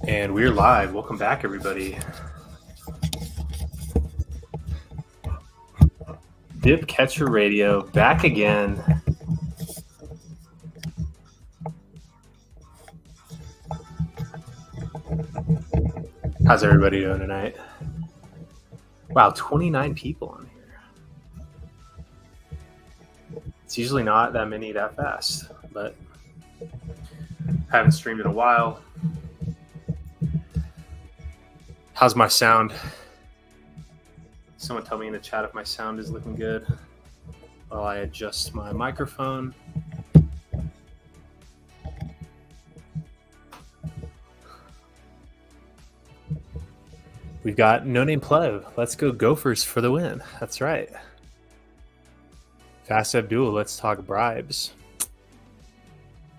And we're live. Welcome back, everybody. Dip Catcher Radio back again. How's everybody doing tonight? Wow, 29 people on here. It's usually not that many that fast, but haven't streamed in a while. How's my sound? Someone tell me in the chat if my sound is looking good while I adjust my microphone. We've got No Name Plev. Let's go Gophers for the win. That's right. Fast Abdul, let's talk bribes.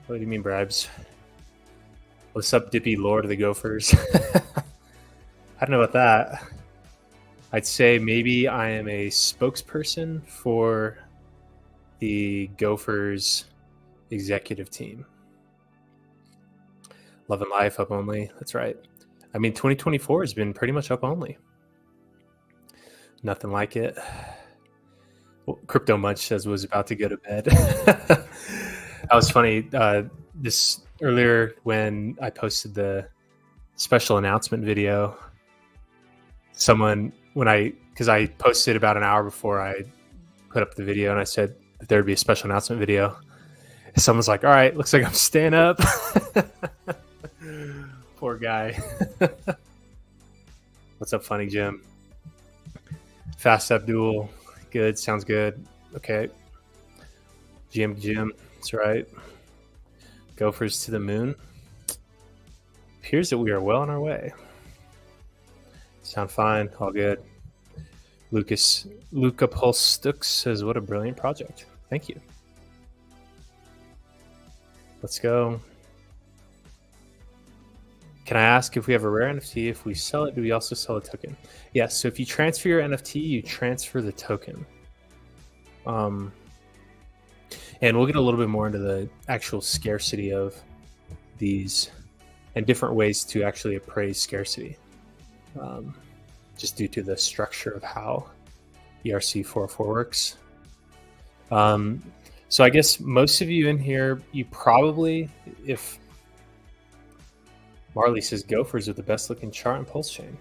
What do you mean bribes? What's up, Dippy Lord of the Gophers? I don't know about that. I'd say maybe I am a spokesperson for the Gophers executive team. Love and Life up only. That's right. I mean, 2024 has been pretty much up only. Nothing like it. Well, Crypto Munch says was about to go to bed. That was funny. This earlier when I posted the special announcement video, because I posted about an hour before I put up the video, and I said that there would be a special announcement video. Someone's like, all right, looks like I'm staying up. Poor guy. What's up, Funny Jim? Fast Abdul. Good. Sounds good. Okay. Jim. That's right. Gophers to the moon. Appears that we are well on our way. Sound fine. All good. Luca Pulstux says, what a brilliant project. Thank you. Let's go. Can I ask if we have a rare NFT? If we sell it, do we also sell a token? Yes. So if you transfer your NFT, you transfer the token. And we'll get a little bit more into the actual scarcity of these and different ways to actually appraise scarcity. Just due to the structure of how ERC404 works. So I guess most of you in here, you probably, if Marley says Gophers are the best looking chart and pulse chain.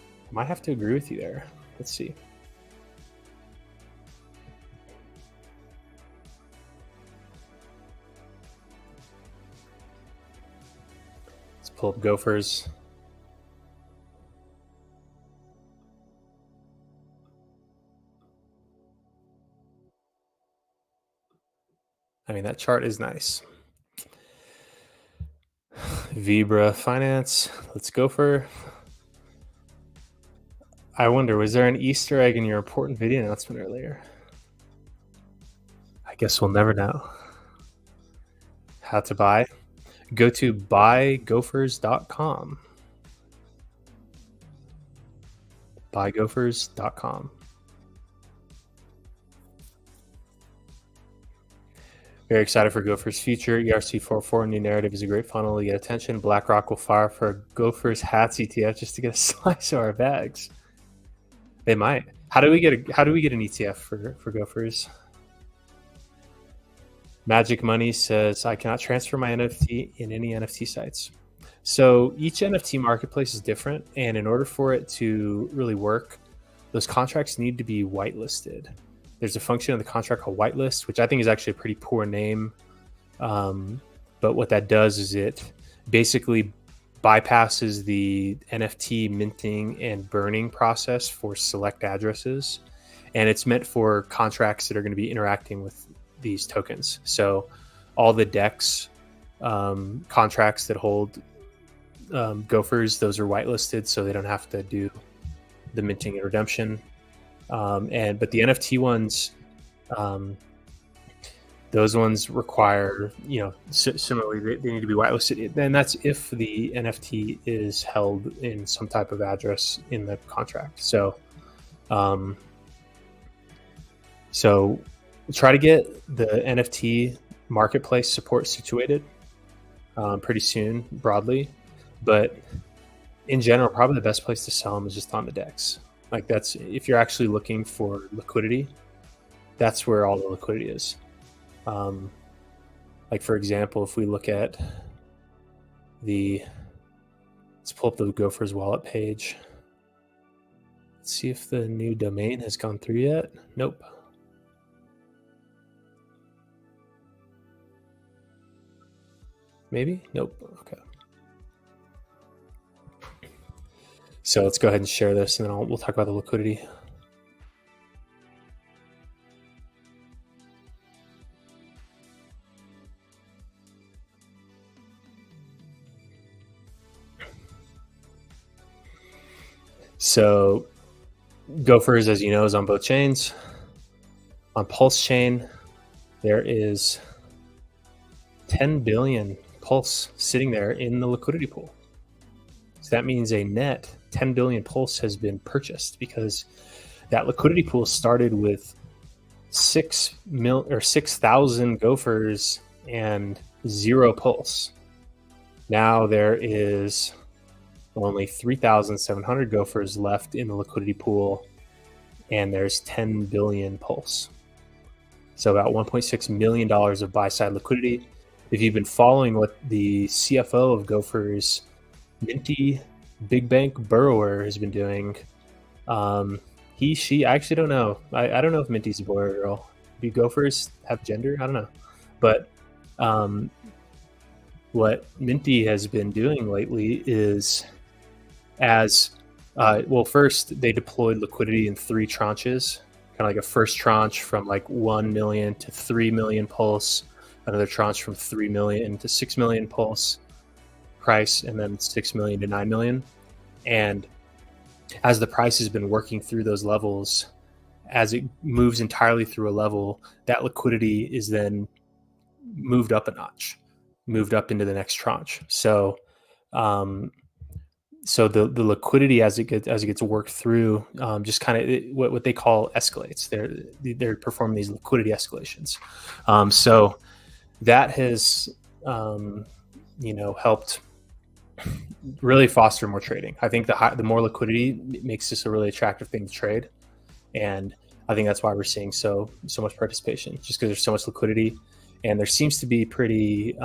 I might have to agree with you there. Let's see. Let's pull up Gophers. I mean, that chart is nice. Vibra Finance. Let's go for. I wonder, was there an Easter egg in your important video announcement earlier? I guess we'll never know. How to buy? Go to buygophers.com. Buygophers.com. Very excited for Gophers' future. ERC404 new narrative is a great funnel to get attention. BlackRock will fire for a Gophers hats ETF just to get a slice of our bags. They might. How do we get an ETF for Gophers? Magic Money says I cannot transfer my NFT in any NFT sites. So each NFT marketplace is different, and in order for it to really work, those contracts need to be whitelisted. There's a function of the contract called whitelist, which I think is actually a pretty poor name. But what that does is it basically bypasses the NFT minting and burning process for select addresses. And it's meant for contracts that are going to be interacting with these tokens. So all the DEX contracts that hold Gophers, those are whitelisted, so they don't have to do the minting and redemption. But the NFT ones, those ones require, similarly, they need to be whitelisted. And that's if the NFT is held in some type of address in the contract. So try to get the NFT marketplace support situated pretty soon, broadly. But in general, probably the best place to sell them is just on the DEX. Like that's, if you're actually looking for liquidity, that's where all the liquidity is. Like for example, if we look at let's pull up the Gophers wallet page. Let's see if the new domain has gone through yet. Nope. Maybe? Nope. Okay. So let's go ahead and share this, and then we'll talk about the liquidity. So Gophers, as you know, is on both chains. On Pulse chain, there is 10 billion Pulse sitting there in the liquidity pool. So that means a net 10 billion Pulse has been purchased, because that liquidity pool started with 6,000 Gophers and 0 Pulse. Now there is only 3,700 Gophers left in the liquidity pool, and there's 10 billion Pulse. So about $1.6 million of buy-side liquidity. If you've been following what the CFO of Gophers, Minty Big Bank Burrower, has been doing, she, I actually don't know. I don't know if Minty's a boy or a girl. Do Gophers have gender? I don't know. But what Minty has been doing lately is, first they deployed liquidity in 3 tranches, kind of like a first tranche from like 1 million to 3 million Pulse, another tranche from 3 million to 6 million Pulse price, and then 6 million to 9 million. And as the price has been working through those levels, as it moves entirely through a level, that liquidity is then moved up a notch, moved up into the next tranche. So the liquidity as it gets worked through, just kind of what they call escalates. They're performing these liquidity escalations. So that has helped really foster more trading. I think the more liquidity makes this a really attractive thing to trade, and I think that's why we're seeing so much participation, just because there's so much liquidity, and there seems to be pretty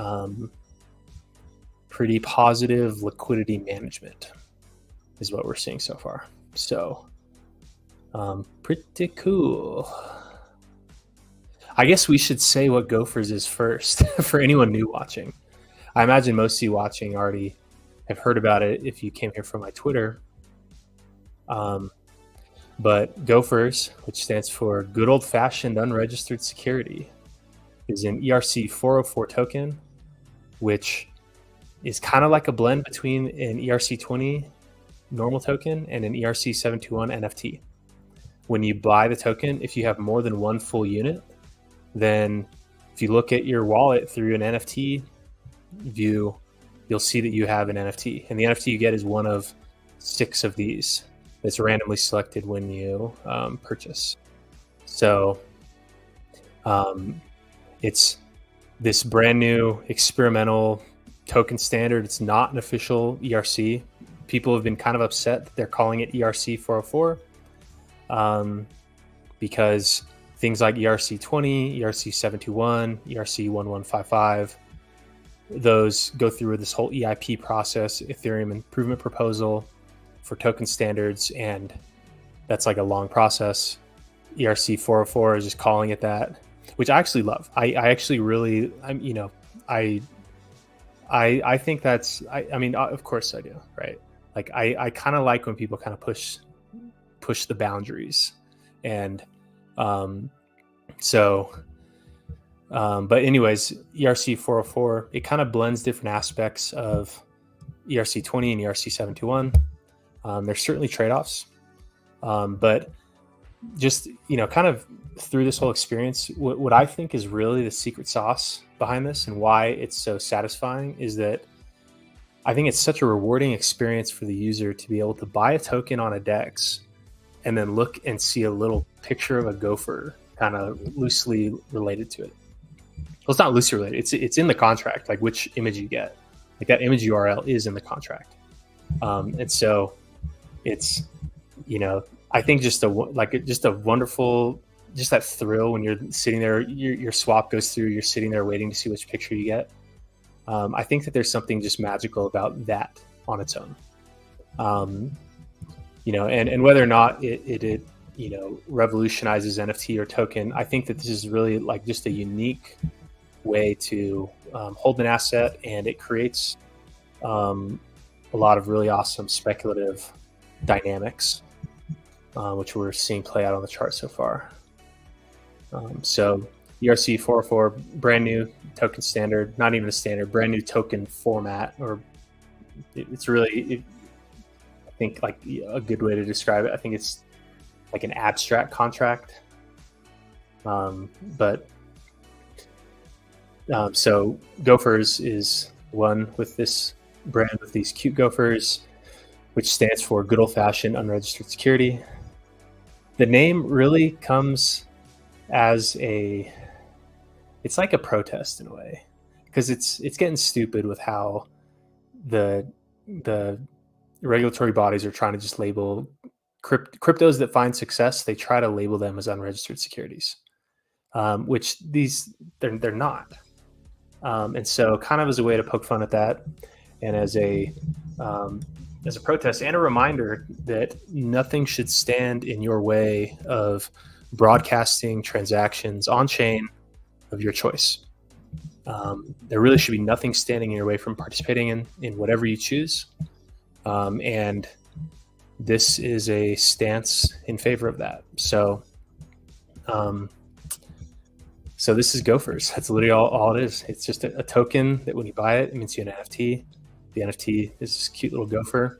positive liquidity management is what we're seeing so far. So pretty cool. I guess we should say what Gophers is first for anyone new watching. I imagine most of you watching already have heard about it if you came here from my Twitter. But Gophers, which stands for Good Old Fashioned Unregistered Security, is an ERC404 token, which is kind of like a blend between an ERC20 normal token and an ERC721 NFT. When you buy the token, if you have more than 1 full unit, then if you look at your wallet through an NFT view, you'll see that you have an NFT. And the NFT you get is one of 6 of these that's randomly selected when you purchase. So it's this brand new experimental token standard. It's not an official ERC. People have been kind of upset that they're calling it ERC404 because things like ERC20, ERC721, ERC1155, those go through this whole EIP process, Ethereum Improvement Proposal for token standards, and that's like a long process. ERC404 is just calling it that, which I actually love. I actually really, I think that's, I mean, of course I do, right? Like I kind of like when people kind of push the boundaries, and but anyways, ERC404, it kind of blends different aspects of ERC20 and ERC721. There's certainly trade-offs, but just, kind of through this whole experience, what I think is really the secret sauce behind this and why it's so satisfying is that I think it's such a rewarding experience for the user to be able to buy a token on a DEX and then look and see a little picture of a gopher kind of loosely related to it. Well, it's not loosely related. It's in the contract, like which image you get. Like that image URL is in the contract. And so it's, I think just a wonderful, just that thrill when you're sitting there, your swap goes through, you're sitting there waiting to see which picture you get. I think that there's something just magical about that on its own. And whether or not it revolutionizes NFT or token, I think that this is really like just a unique way to hold an asset, and it creates a lot of really awesome speculative dynamics, which we're seeing play out on the chart so far. So ERC404, brand new token standard, not even a standard, brand new token format, or it's really, I think like a good way to describe it. I think it's like an abstract contract. So Gophers is one with this brand with these cute gophers, which stands for good old fashioned unregistered security. The name really comes as it's like a protest in a way, because it's getting stupid with how the regulatory bodies are trying to just label cryptos that find success. They try to label them as unregistered securities, which they're not. And so kind of as a way to poke fun at that, and as a protest and a reminder that nothing should stand in your way of broadcasting transactions on chain of your choice. There really should be nothing standing in your way from participating in whatever you choose. And this is a stance in favor of that. So this is Gophers. That's literally all it is. It's just a token that when you buy it, it means you an NFT. The NFT is this cute little gopher.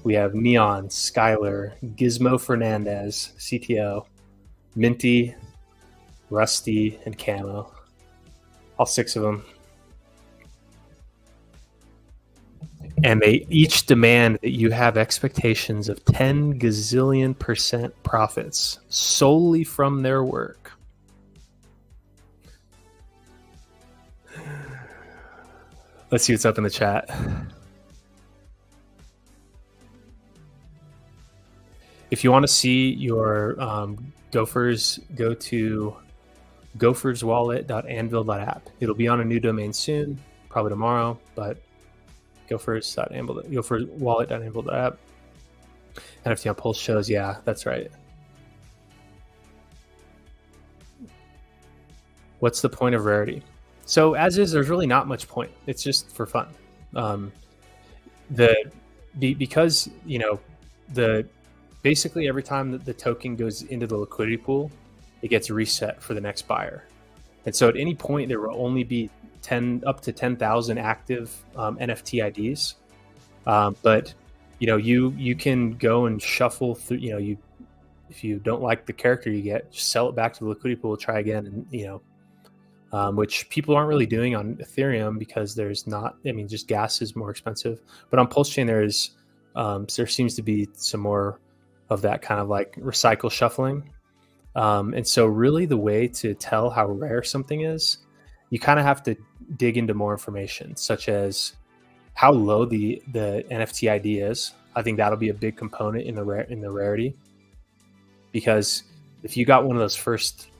We have Neon, Skylar, Gizmo Fernandez, CTO, Minty, Rusty, and Camo. All 6 of them. And they each demand that you have expectations of 10 gazillion% profits solely from their work. Let's see what's up in the chat. If you want to see your Gophers, go to goferswallet.anvil.app. It'll be on a new domain soon, probably tomorrow, but goferswallet.anvil.app. NFT on Pulse shows, yeah, that's right. What's the point of rarity? So as is, there's really not much point. It's just for fun. Because basically every time that the token goes into the liquidity pool, it gets reset for the next buyer. And so at any point there will only be up to 10,000 active NFT IDs. But you can go and shuffle through. If you don't like the character you get, just sell it back to the liquidity pool, try again, and which people aren't really doing on Ethereum because there's not. I mean, just gas is more expensive. But on Pulse Chain, there seems to be some more of that kind of like recycle shuffling. And so really the way to tell how rare something is, you kind of have to dig into more information, such as how low the NFT ID is. I think that'll be a big component in the rarity, because if you got one of those first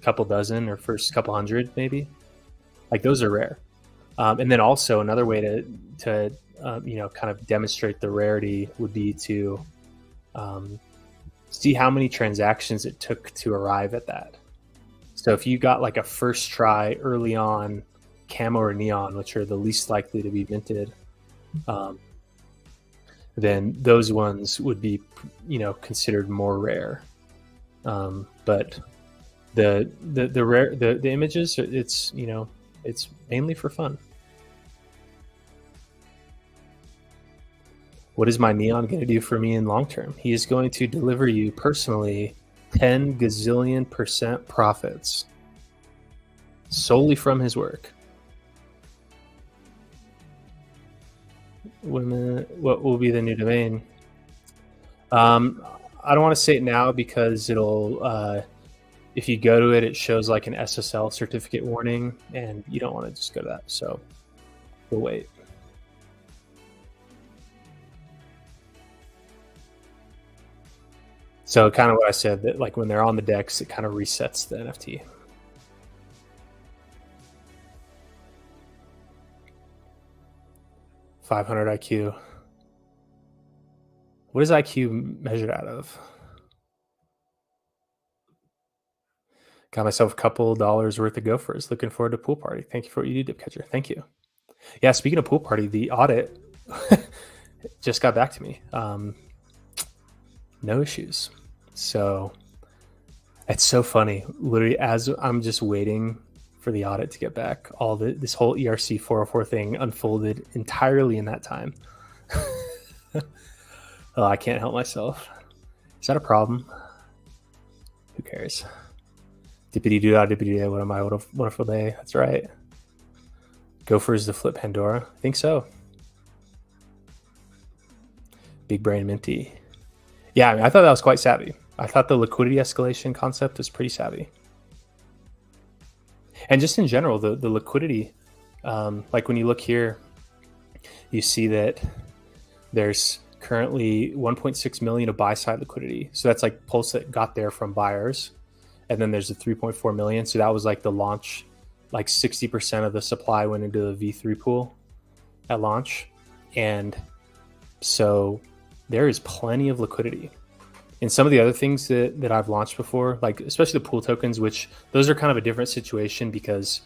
couple dozen or first couple hundred, maybe, like those are rare. And then also another way to kind of demonstrate the rarity would be to see how many transactions it took to arrive at that. So if you got like a first try early on Camo or Neon, which are the least likely to be minted, then those ones would be considered more rare. But the images, it's mainly for fun. What is my Neon going to do for me in long term? He is going to deliver you personally 10 gazillion% profits solely from his work. What will be the new domain? I don't want to say it now because it'll if you go to it, it shows like an SSL certificate warning, and you don't want to just go to that. So We'll wait. So kind of what I said, that like when they're on the DEX, it kind of resets the NFT. $500 IQ. What is IQ measured out of? Got myself a couple dollars worth of Gophers. Looking forward to pool party. Thank you for what you do, Dipcatcher. Thank you. Yeah, speaking of pool party, the audit just got back to me. No issues. So it's so funny. Literally, as I'm just waiting for the audit to get back, this whole ERC404 thing unfolded entirely in that time. Oh, I can't help myself. Is that a problem? Who cares? Dippity doo dah, dippity day. What am I? What a wonderful day. That's right. Gophers to flip Pandora. I think so. Big brain minty. Yeah, I mean, I thought that was quite savvy. I thought the liquidity escalation concept was pretty savvy. And just in general, the liquidity, like when you look here, you see that there's currently 1.6 million of buy side liquidity. So that's like pulse that got there from buyers. And then there's the 3.4 million. So that was like the launch, like 60% of the supply went into the V3 pool at launch. And so there is plenty of liquidity. And some of the other things that I've launched before, like especially the pool tokens, which those are kind of a different situation, because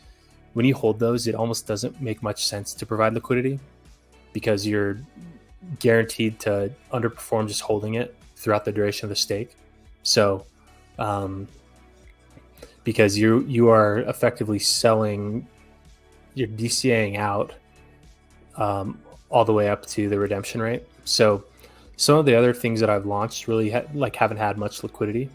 when you hold those, it almost doesn't make much sense to provide liquidity because you're guaranteed to underperform just holding it throughout the duration of the stake. So because you are effectively selling, you're DCAing out all the way up to the redemption rate. So some of the other things that I've launched really haven't had much liquidity,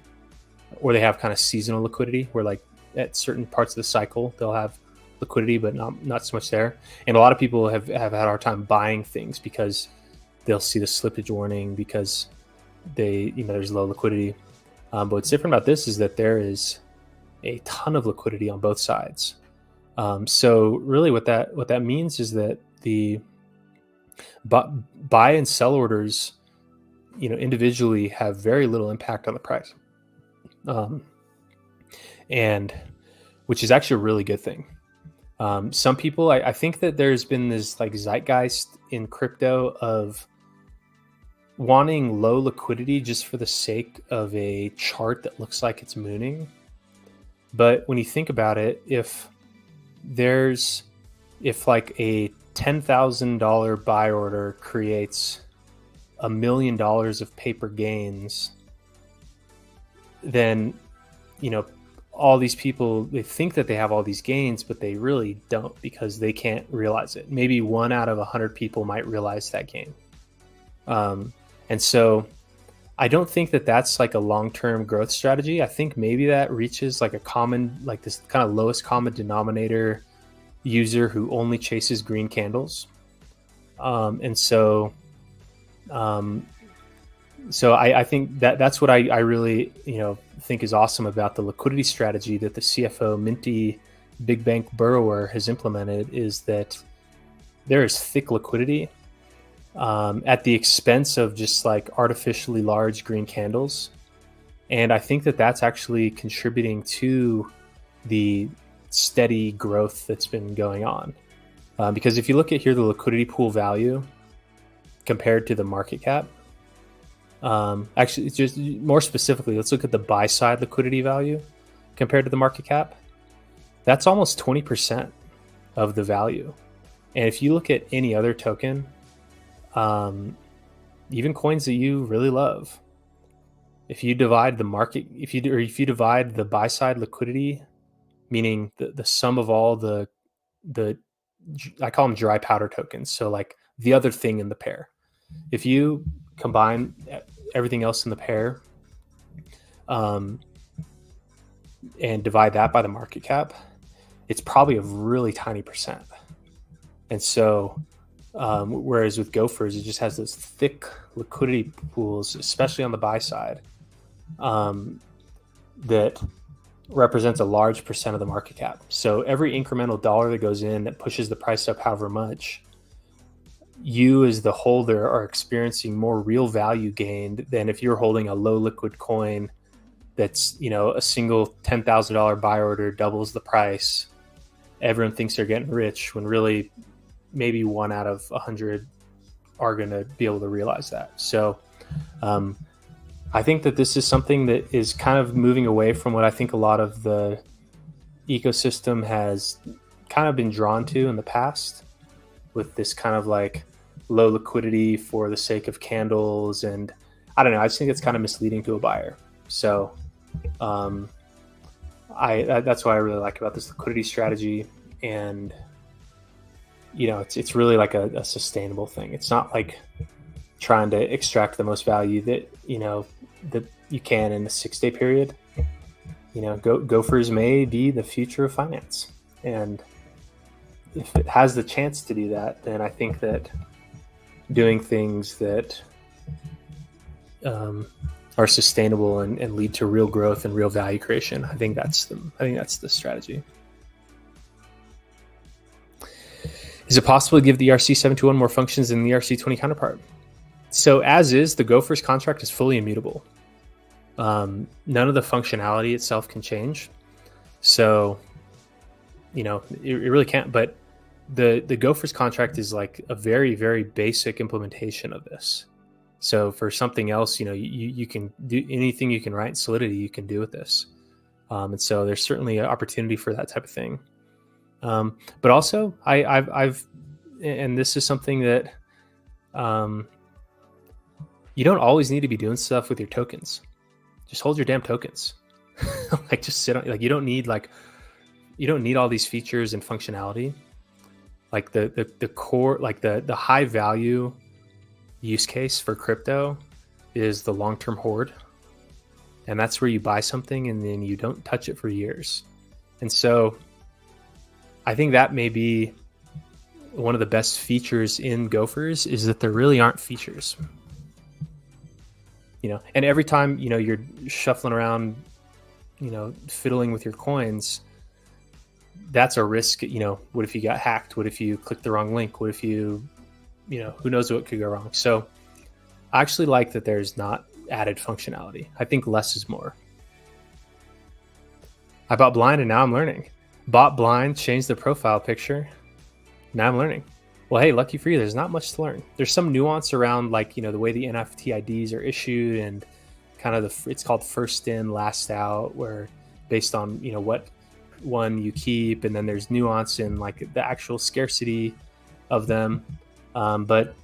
or they have kind of seasonal liquidity where like at certain parts of the cycle they'll have liquidity but not so much there. And a lot of people have had a hard time buying things because they'll see the slippage warning because there's low liquidity. But what's different about this is that there is a ton of liquidity on both sides. So really what that means is that the buy and sell orders, individually have very little impact on the price, and which is actually a really good thing. Some people, I think that there's been this like zeitgeist in crypto of wanting low liquidity just for the sake of a chart that looks like it's mooning. But when you think about it, if like a $10,000 buy order creates $1 million of paper gains, then all these people, they think that they have all these gains, but they really don't because they can't realize it. Maybe 1 out of 100 people might realize that gain. And so I don't think that that's like a long-term growth strategy. I think maybe that reaches like this kind of lowest common denominator user who only chases green candles. So I think that's what I really, think is awesome about the liquidity strategy that the CFO Minty Big Bank Burrower has implemented, is that there is thick liquidity at the expense of just like artificially large green candles. And I think that that's actually contributing to the steady growth that's been going on. Because if you look at here, the liquidity pool value compared to the market cap, actually, it's just more specifically, let's look at the buy side liquidity value compared to the market cap. That's almost 20% of the value. And if you look at any other token, even coins that you really love, if you divide the market, if you divide the buy side liquidity, meaning the sum of all the I call them dry powder tokens, so like the other thing in the pair, if you combine everything else in the pair and divide that by the market cap, it's probably a really tiny percent. And so whereas with Gophers, it just has those thick liquidity pools, especially on the buy side, that represents a large percent of the market cap. So every incremental dollar that goes in that pushes the price up however much, you as the holder are experiencing more real value gained than if you're holding a low liquid coin that's, you know, a single $10,000 buy order doubles the price. Everyone thinks they're getting rich when really maybe 1 out of 100 are going to be able to realize that. So I think that this is something that is kind of moving away from what I think a lot of the ecosystem has kind of been drawn to in the past, with this kind of like low liquidity for the sake of candles. And I don't know, I just think it's kind of misleading to a buyer. So that's what I really like about this liquidity strategy. And, you know, it's really like a sustainable thing. It's not like trying to extract the most value that, you know, that you can in a 6-day period. You know, Gophers may be the future of finance. And if it has the chance to do that, then I think that doing things that are sustainable and lead to real growth and real value creation, I think that's the strategy. Is it possible to give the ERC721 more functions than the ERC20 counterpart? So as is, the Gophers contract is fully immutable. None of the functionality itself can change. So, you know, it really can't. But the Gophers contract is like a very, very basic implementation of this. So for something else, you know, you can do anything you can write in Solidity, you can do with this. And so there's certainly an opportunity for that type of thing. But also I've and this is something that you don't always need to be doing stuff with your tokens. Just hold your damn tokens. Like just sit on, like you don't need all these features and functionality. Like the core, like the high value use case for crypto is the long-term hoard. And that's where you buy something and then you don't touch it for years. And so I think that may be one of the best features in Gophers, is that there really aren't features. You know, and every time, you know, you're shuffling around, you know, fiddling with your coins, that's a risk. You know, what if you got hacked? What if you clicked the wrong link? What if you know, who knows what could go wrong? So I actually like that there's not added functionality. I think less is more. I bought blind and now I'm learning. Bought blind, changed the profile picture. Now I'm learning. Well, hey, lucky for you, there's not much to learn. There's some nuance around, like, you know, the way the NFT IDs are issued and kind of it's called first in, last out, where based on, you know, what one you keep, and then there's nuance in like the actual scarcity of them. But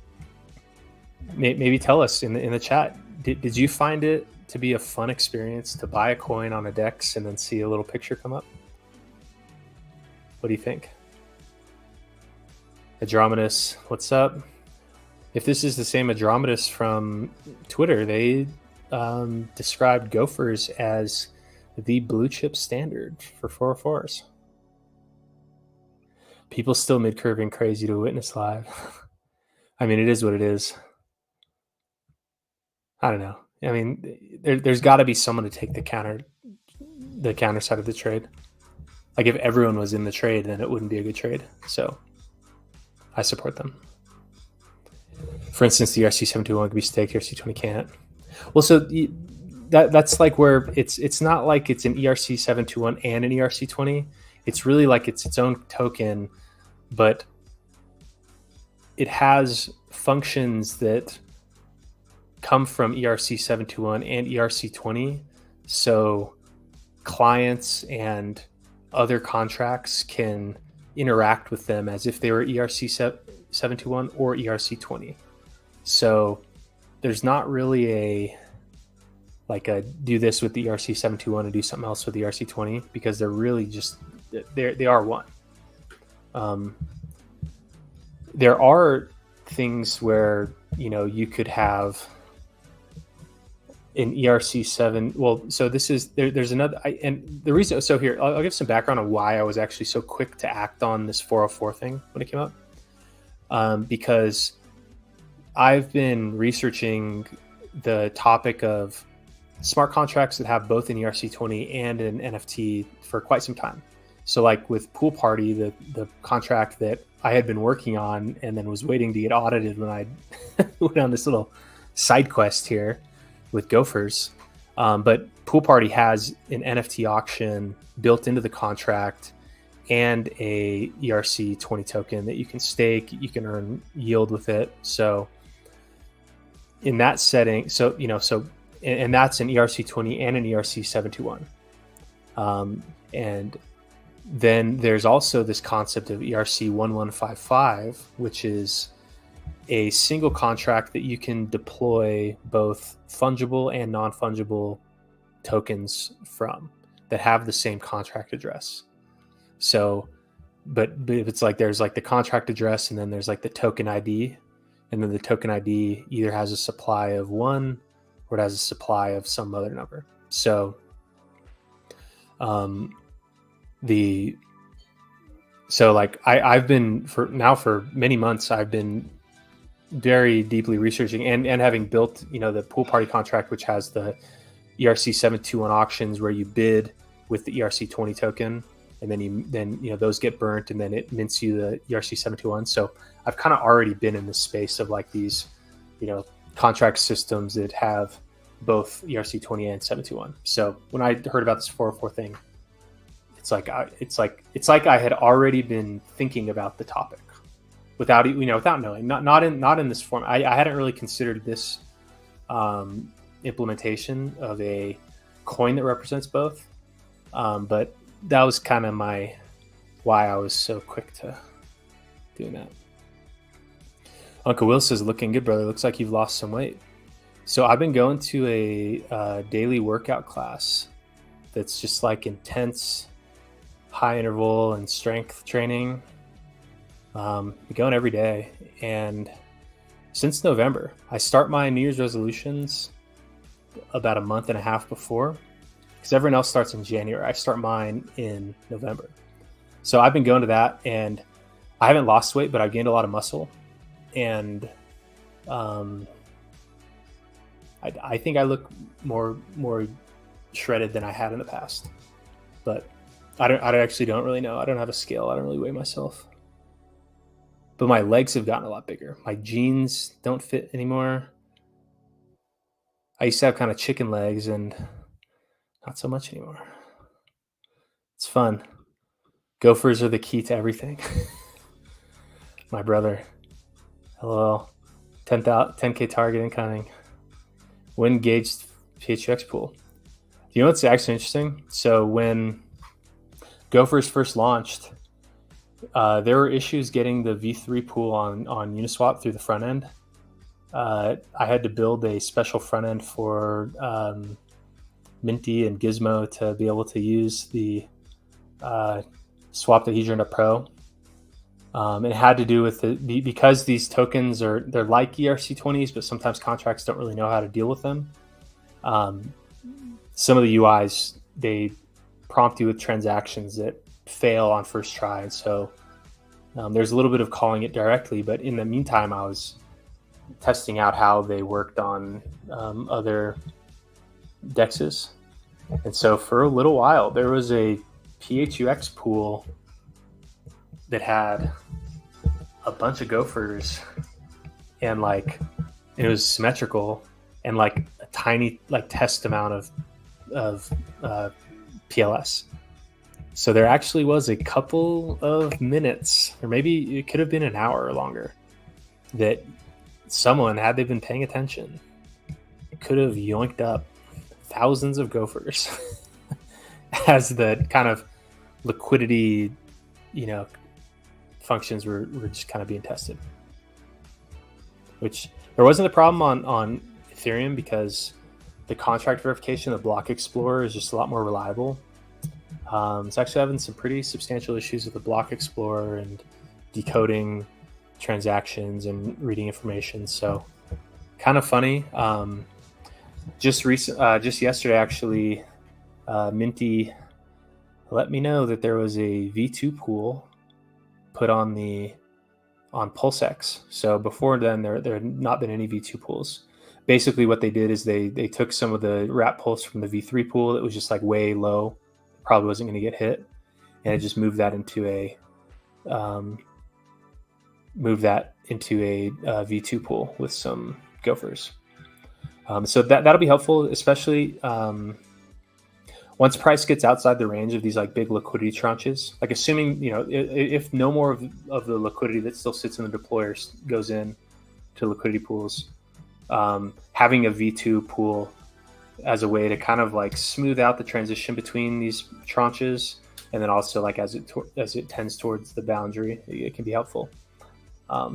maybe tell us in the chat, did you find it to be a fun experience to buy a coin on a DEX and then see a little picture come up? What do you think? Adrometus, what's up? If this is the same Adrometus from Twitter, they described Gophers as the blue chip standard for 404s. People still mid-curving crazy to witness live. I mean, it is what it is. I don't know. I mean, there's got to be someone to take the counter side of the trade. Like if everyone was in the trade, then it wouldn't be a good trade. So I support them. For instance, the ERC721 could be staked, ERC20 can't. Well, so that's like where it's not like it's an ERC721 and an ERC20. It's really like it's its own token, but it has functions that come from ERC721 and ERC20. So clients and other contracts can interact with them as if they were ERC721 or ERC20. So there's not really a do this with the ERC721 and do something else with the ERC20, because they're really just they are one. There are things where, you know, you could have an ERC7. Well, so this is there's another, and the reason. So here, I'll give some background on why I was actually so quick to act on this 404 thing when it came up, because I've been researching the topic of smart contracts that have both an ERC20 and an NFT for quite some time. So like with Pool Party, the contract that I had been working on and then was waiting to get audited when I went on this little side quest here with Gophers. But Pool Party has an NFT auction built into the contract and a ERC20 token that you can stake. You can earn yield with it. So in that setting, and that's an ERC20 and an ERC721. And then there's also this concept of ERC1155, which is a single contract that you can deploy both fungible and non-fungible tokens from that have the same contract address. So, but it's like there's like the contract address and then there's like the token ID, and then the token ID either has a supply of one or it has a supply of some other number. So, I've been for many months, I've been very deeply researching and having built, the Pool Party contract, which has the ERC721 auctions where you bid with the ERC20 token, and then those get burnt, and then it mints you the ERC721. So I've kind of already been in the space of like these, contract systems that have both ERC20 and 721. So when I heard about this 404 thing, it's like I had already been thinking about the topic without knowing, not in this form. I hadn't really considered this implementation of a coin that represents both, but that was kind of why I was so quick to doing that. Uncle Will says, "Looking good, brother. Looks like you've lost some weight." So I've been going to a daily workout class that's just like intense, high interval and strength training. Been going every day, and since November, I start my New Year's resolutions about a month and a half before, because everyone else starts in January. I start mine in November. So I've been going to that, and I haven't lost weight, but I've gained a lot of muscle, and I think I look more shredded than I had in the past, but I actually don't really know. I don't have a scale. I don't really weigh myself. But my legs have gotten a lot bigger. My jeans don't fit anymore. I used to have kind of chicken legs, and not so much anymore. It's fun. Gophers are the key to everything. My brother. LOL. 10K target incoming. When gauged PHUX pool. You know what's actually interesting? So when Gophers first launched, there were issues getting the V3 pool on Uniswap through the front end. I had to build a special front end for Minty and Gizmo to be able to use the Swap Adhesion Pro. It had to do with because these tokens they're like ERC20s, but sometimes contracts don't really know how to deal with them. Some of the UIs, they prompt you with transactions that fail on first try, and so there's a little bit of calling it directly, but in the meantime I was testing out how they worked on other dexes. And so for a little while there was a PHUX pool that had a bunch of Gophers, and it was symmetrical, and like a tiny test amount of PLS. So there actually was a couple of minutes, or maybe it could have been an hour or longer, that someone, had they been paying attention, could have yoinked up thousands of Gophers as the kind of liquidity, functions were just kind of being tested. Which there wasn't a problem on Ethereum, because the contract verification, the block explorer, is just a lot more reliable. It's actually having some pretty substantial issues with the block explorer and decoding transactions and reading information. So kind of funny. Just yesterday, actually, Minty let me know that there was a V2 pool put on PulseX. So before then, there had not been any V2 pools. basically what they did is they took some of the wrap pulse from the V3 pool that was just like way low, probably wasn't going to get hit, and it just moved that into a V2 pool with some gophers. So that'll be helpful, especially once price gets outside the range of these like big liquidity tranches. Like assuming, you know, if no more of the liquidity that still sits in the deployers goes in to liquidity pools, having a V2 pool as a way to kind of like smooth out the transition between these tranches, and then also like as it tends towards the boundary, it can be helpful.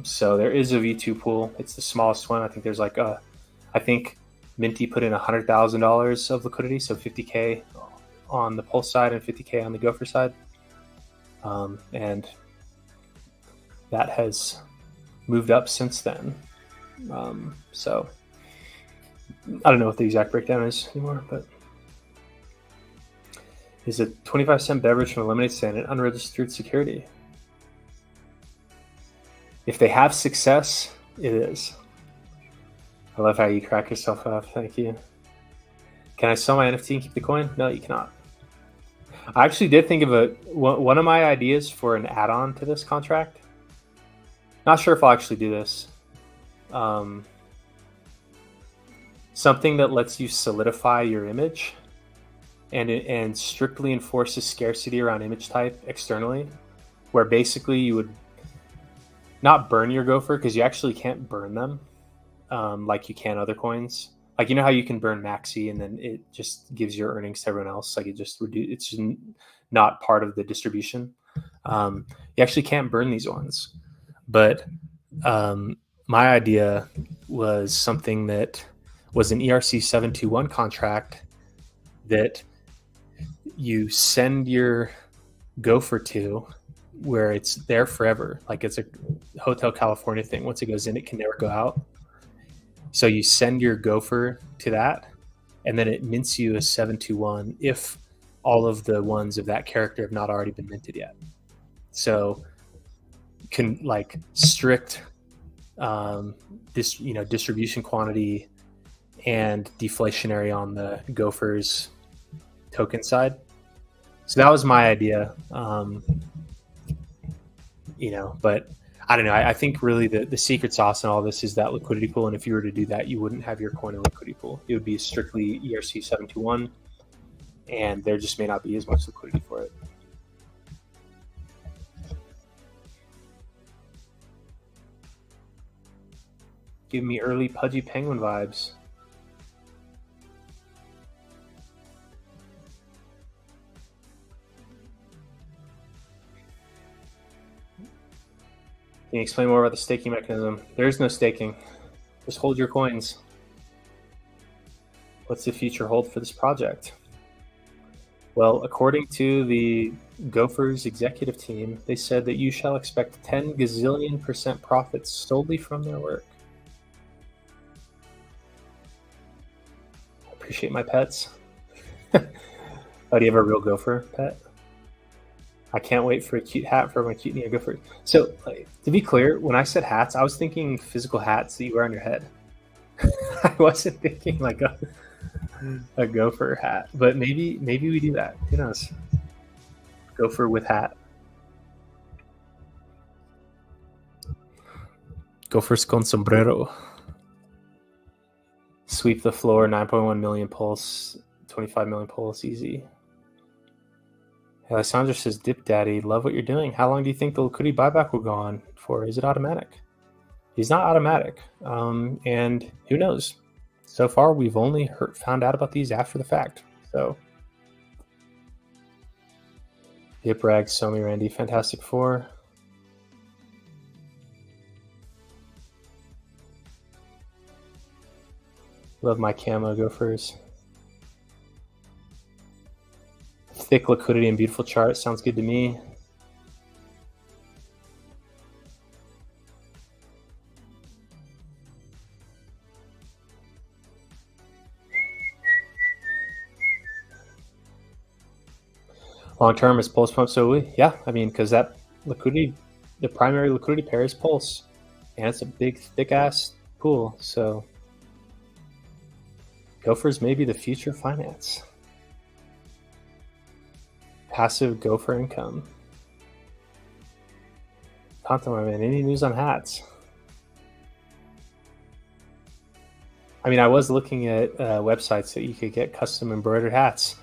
So there is a V2 pool. It's the smallest one. I think there's like I think Minty put in $100,000 of liquidity, so 50K on the Pulse side and 50K on the Gopher side, and that has moved up since then. So I don't know what the exact breakdown is anymore, but is a 25-cent beverage from a lemonade stand an unregistered security? If they have success, it is. I love how you crack yourself up. Thank you. Can I sell my NFT and keep the coin? No, you cannot. I actually did think of one of my ideas for an add-on to this contract. Not sure if I'll actually do this. Something that lets you solidify your image and strictly enforces scarcity around image type externally, where basically you would not burn your Gopher, because you actually can't burn them like you can other coins. Like, you know how you can burn Maxi and then it just gives your earnings to everyone else? Like it just it's just not part of the distribution. You actually can't burn these ones. But my idea was something that was an ERC404 contract that you send your Gopher to, where it's there forever. Like it's a Hotel California thing. Once it goes in, it can never go out. So you send your Gopher to that, and then it mints you a 721 if all of the ones of that character have not already been minted yet. So can like strict distribution quantity and deflationary on the Gophers token side. So that was my idea. But I don't know. I think really the secret sauce in all this is that liquidity pool. And if you were to do that, you wouldn't have your coin in liquidity pool. It would be strictly ERC404, and there just may not be as much liquidity for it. Give me early Pudgy Penguin vibes. Can you explain more about the staking mechanism? There is no staking. Just hold your coins. What's the future hold for this project? Well, according to the Gophers executive team, they said that you shall expect 10 gazillion% profits solely from their work. I appreciate my pets. Oh, do you have a real Gopher pet? I can't wait for a cute hat for my cute Neo Gopher. So, to be clear, when I said hats, I was thinking physical hats that you wear on your head. I wasn't thinking like a Gopher hat, but maybe we do that. Who knows? Gopher with hat. Gophers con sombrero. Sweep the floor. 9.1 million pulse. 25 million pulse. Easy. Alessandra says, Dip Daddy, love what you're doing. How long do you think the liquidity buyback will go on for? Is it automatic? He's not automatic. And who knows? So far, we've only found out about these after the fact. So, Dip Rag, Somi, Randy, Fantastic Four. Love my camo Gophers. Thick liquidity and beautiful chart. Sounds good to me. Long term is Pulse Pump. So yeah, I mean, because that liquidity, the primary liquidity pair is Pulse, and it's a big, thick ass pool. So Gophers may be the future of finance. Passive gopher income. Content, man. Any news on hats? I mean, I was looking at websites that you could get custom embroidered hats.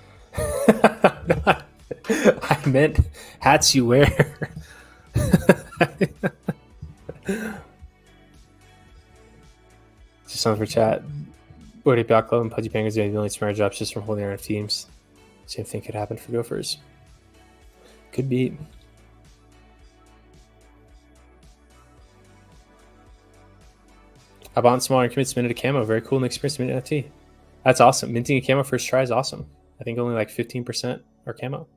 I meant hats you wear. Just something for chat. Board Ape Yacht Club and Pudgy Penguins doing million smart jobs just from holding our teams. Same thing could happen for Gophers. Could be. I bought smaller increments, minted a camo. Very cool and experience mint NFT. That's awesome. Minting a camo first try is awesome. I think only like 15% are camo.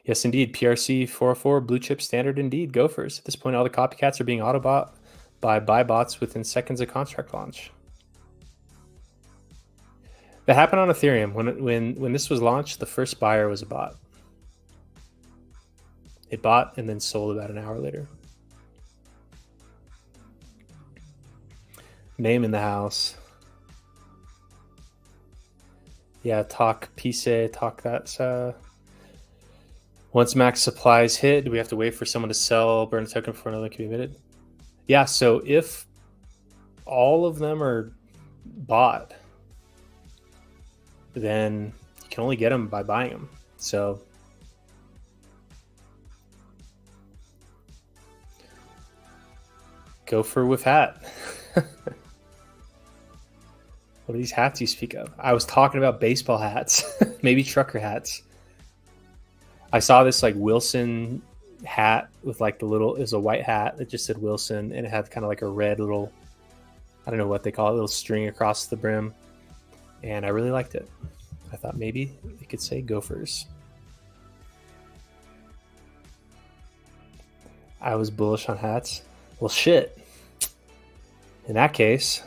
Yes, indeed. PRC404, blue chip standard indeed. Gophers. At this point, all the copycats are being auto-bought by buy bots within seconds of contract launch. That happened on Ethereum. When this was launched, the first buyer was a bot. It bought and then sold about an hour later. Name in the house. Yeah, talk Pise, talk that's once max supplies hit, do we have to wait for someone to sell, burn a token before another can be emitted? Yeah, so if all of them are bought, then you can only get them by buying them. So gopher with hat. What are these hats you speak of? I was talking about baseball hats, maybe trucker hats. I saw this like Wilson hat with like the little, is a white hat that just said Wilson, and it had kind of like a red little, I don't know what they call it, little string across the brim. And I really liked it. I thought maybe it could say Gophers. I was bullish on hats. Well, shit. In that case,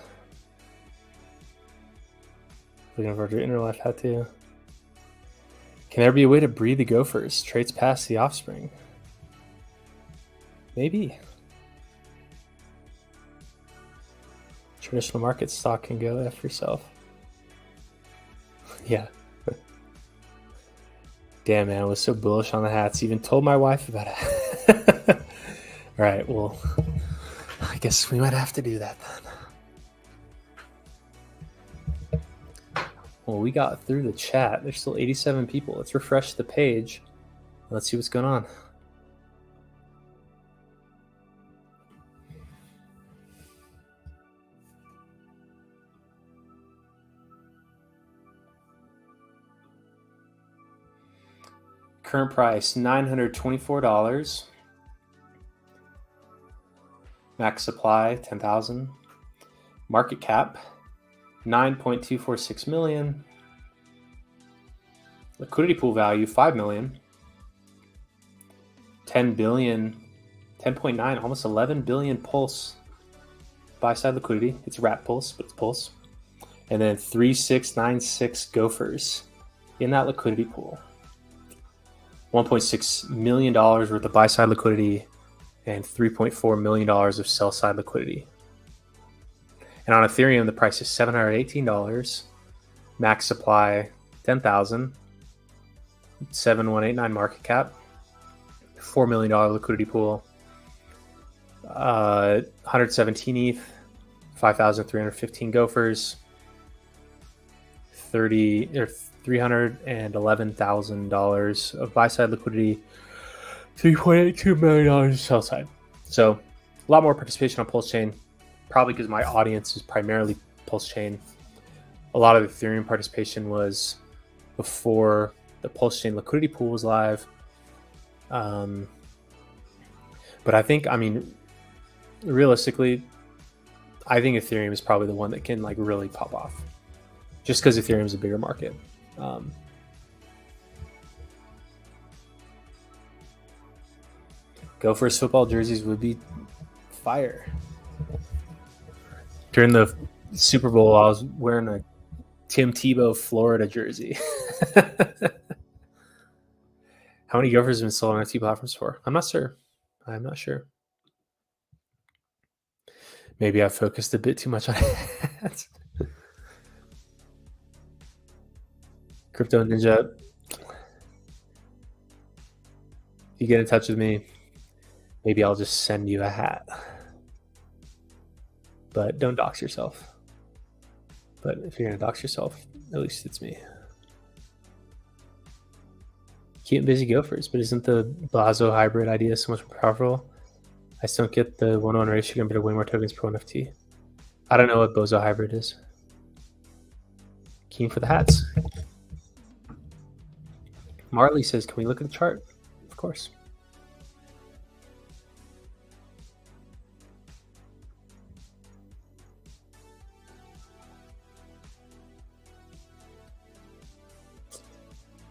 looking for your inner life hat too. Can there be a way to breed the Gophers? Traits past the offspring. Maybe. Traditional market stock can go F yourself. Yeah. Damn, man, I was so bullish on the hats. Even told my wife about it. All right, well, I guess we might have to do that then. Well, we got through the chat. There's still 87 people. Let's refresh the page. Let's see what's going on. Current price, $924. Max supply, 10,000. Market cap, 9.246 million. Liquidity pool value, 5 million. 10 billion, 10.9, almost 11 billion pulse. Buy side liquidity. It's rat pulse, but it's pulse. And then 3696 Gophers in that liquidity pool. $1.6 million worth of buy side liquidity and $3.4 million of sell side liquidity. And on Ethereum, the price is $718. Max supply, 10,000. 7189 market cap. $4 million liquidity pool. 117 ETH. 5,315 Gophers. $311,000 of buy side liquidity. $3.82 million of sell side. So a lot more participation on Pulse Chain. Probably because my audience is primarily Pulse Chain. A lot of the Ethereum participation was before the Pulse Chain liquidity pool was live. But I think, I mean, realistically, I think Ethereum is probably the one that can like really pop off. Just because Ethereum is a bigger market. Gophers football jerseys would be fire. During the Super Bowl, I was wearing a Tim Tebow Florida jersey. How many Gophers have been sold on NFT platforms for? I'm not sure. Maybe I focused a bit too much on hats. Crypto Ninja, if you get in touch with me, maybe I'll just send you a hat. But don't dox yourself. But if you're going to dox yourself, at least it's me. Cute and busy Gophers, but isn't the Blazo hybrid idea so much more powerful? I still don't get the 1-to-1 ratio. You're going to better way more tokens per NFT. I don't know what Bozo hybrid is. Keen for the hats. Marley says, can we look at the chart? Of course.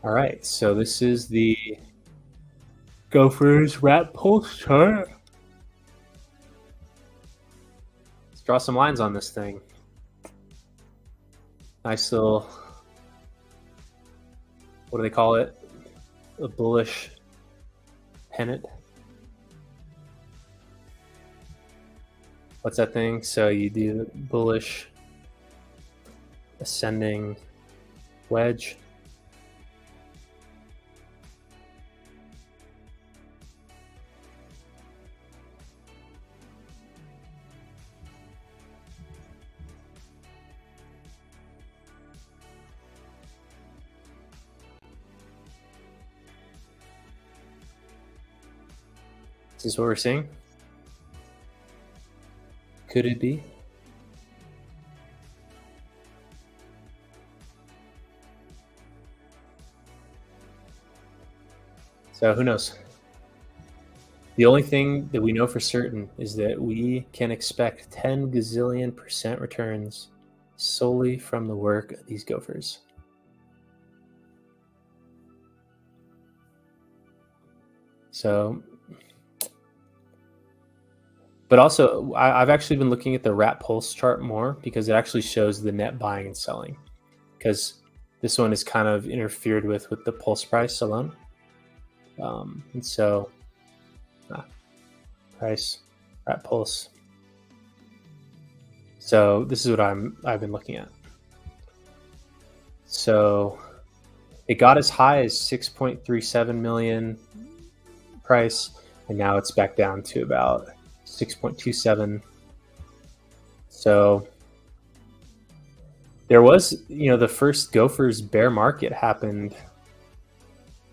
All right, so this is the Gophers rat pulse chart. Let's draw some lines on this thing. Nice little, what do they call it? A bullish pennant. What's that thing? So you do bullish ascending wedge. Is this what we're seeing? Could it be? So who knows? The only thing that we know for certain is that we can expect 10 gazillion% returns solely from the work of these Gophers. So, but also I've actually been looking at the rat pulse chart more because it actually shows the net buying and selling, because this one is kind of interfered with the pulse price alone. And so price, rat pulse. So this is what I've been looking at. So it got as high as 6.37 million price, and now it's back down to about 6.27. So there was, the first Gophers bear market happened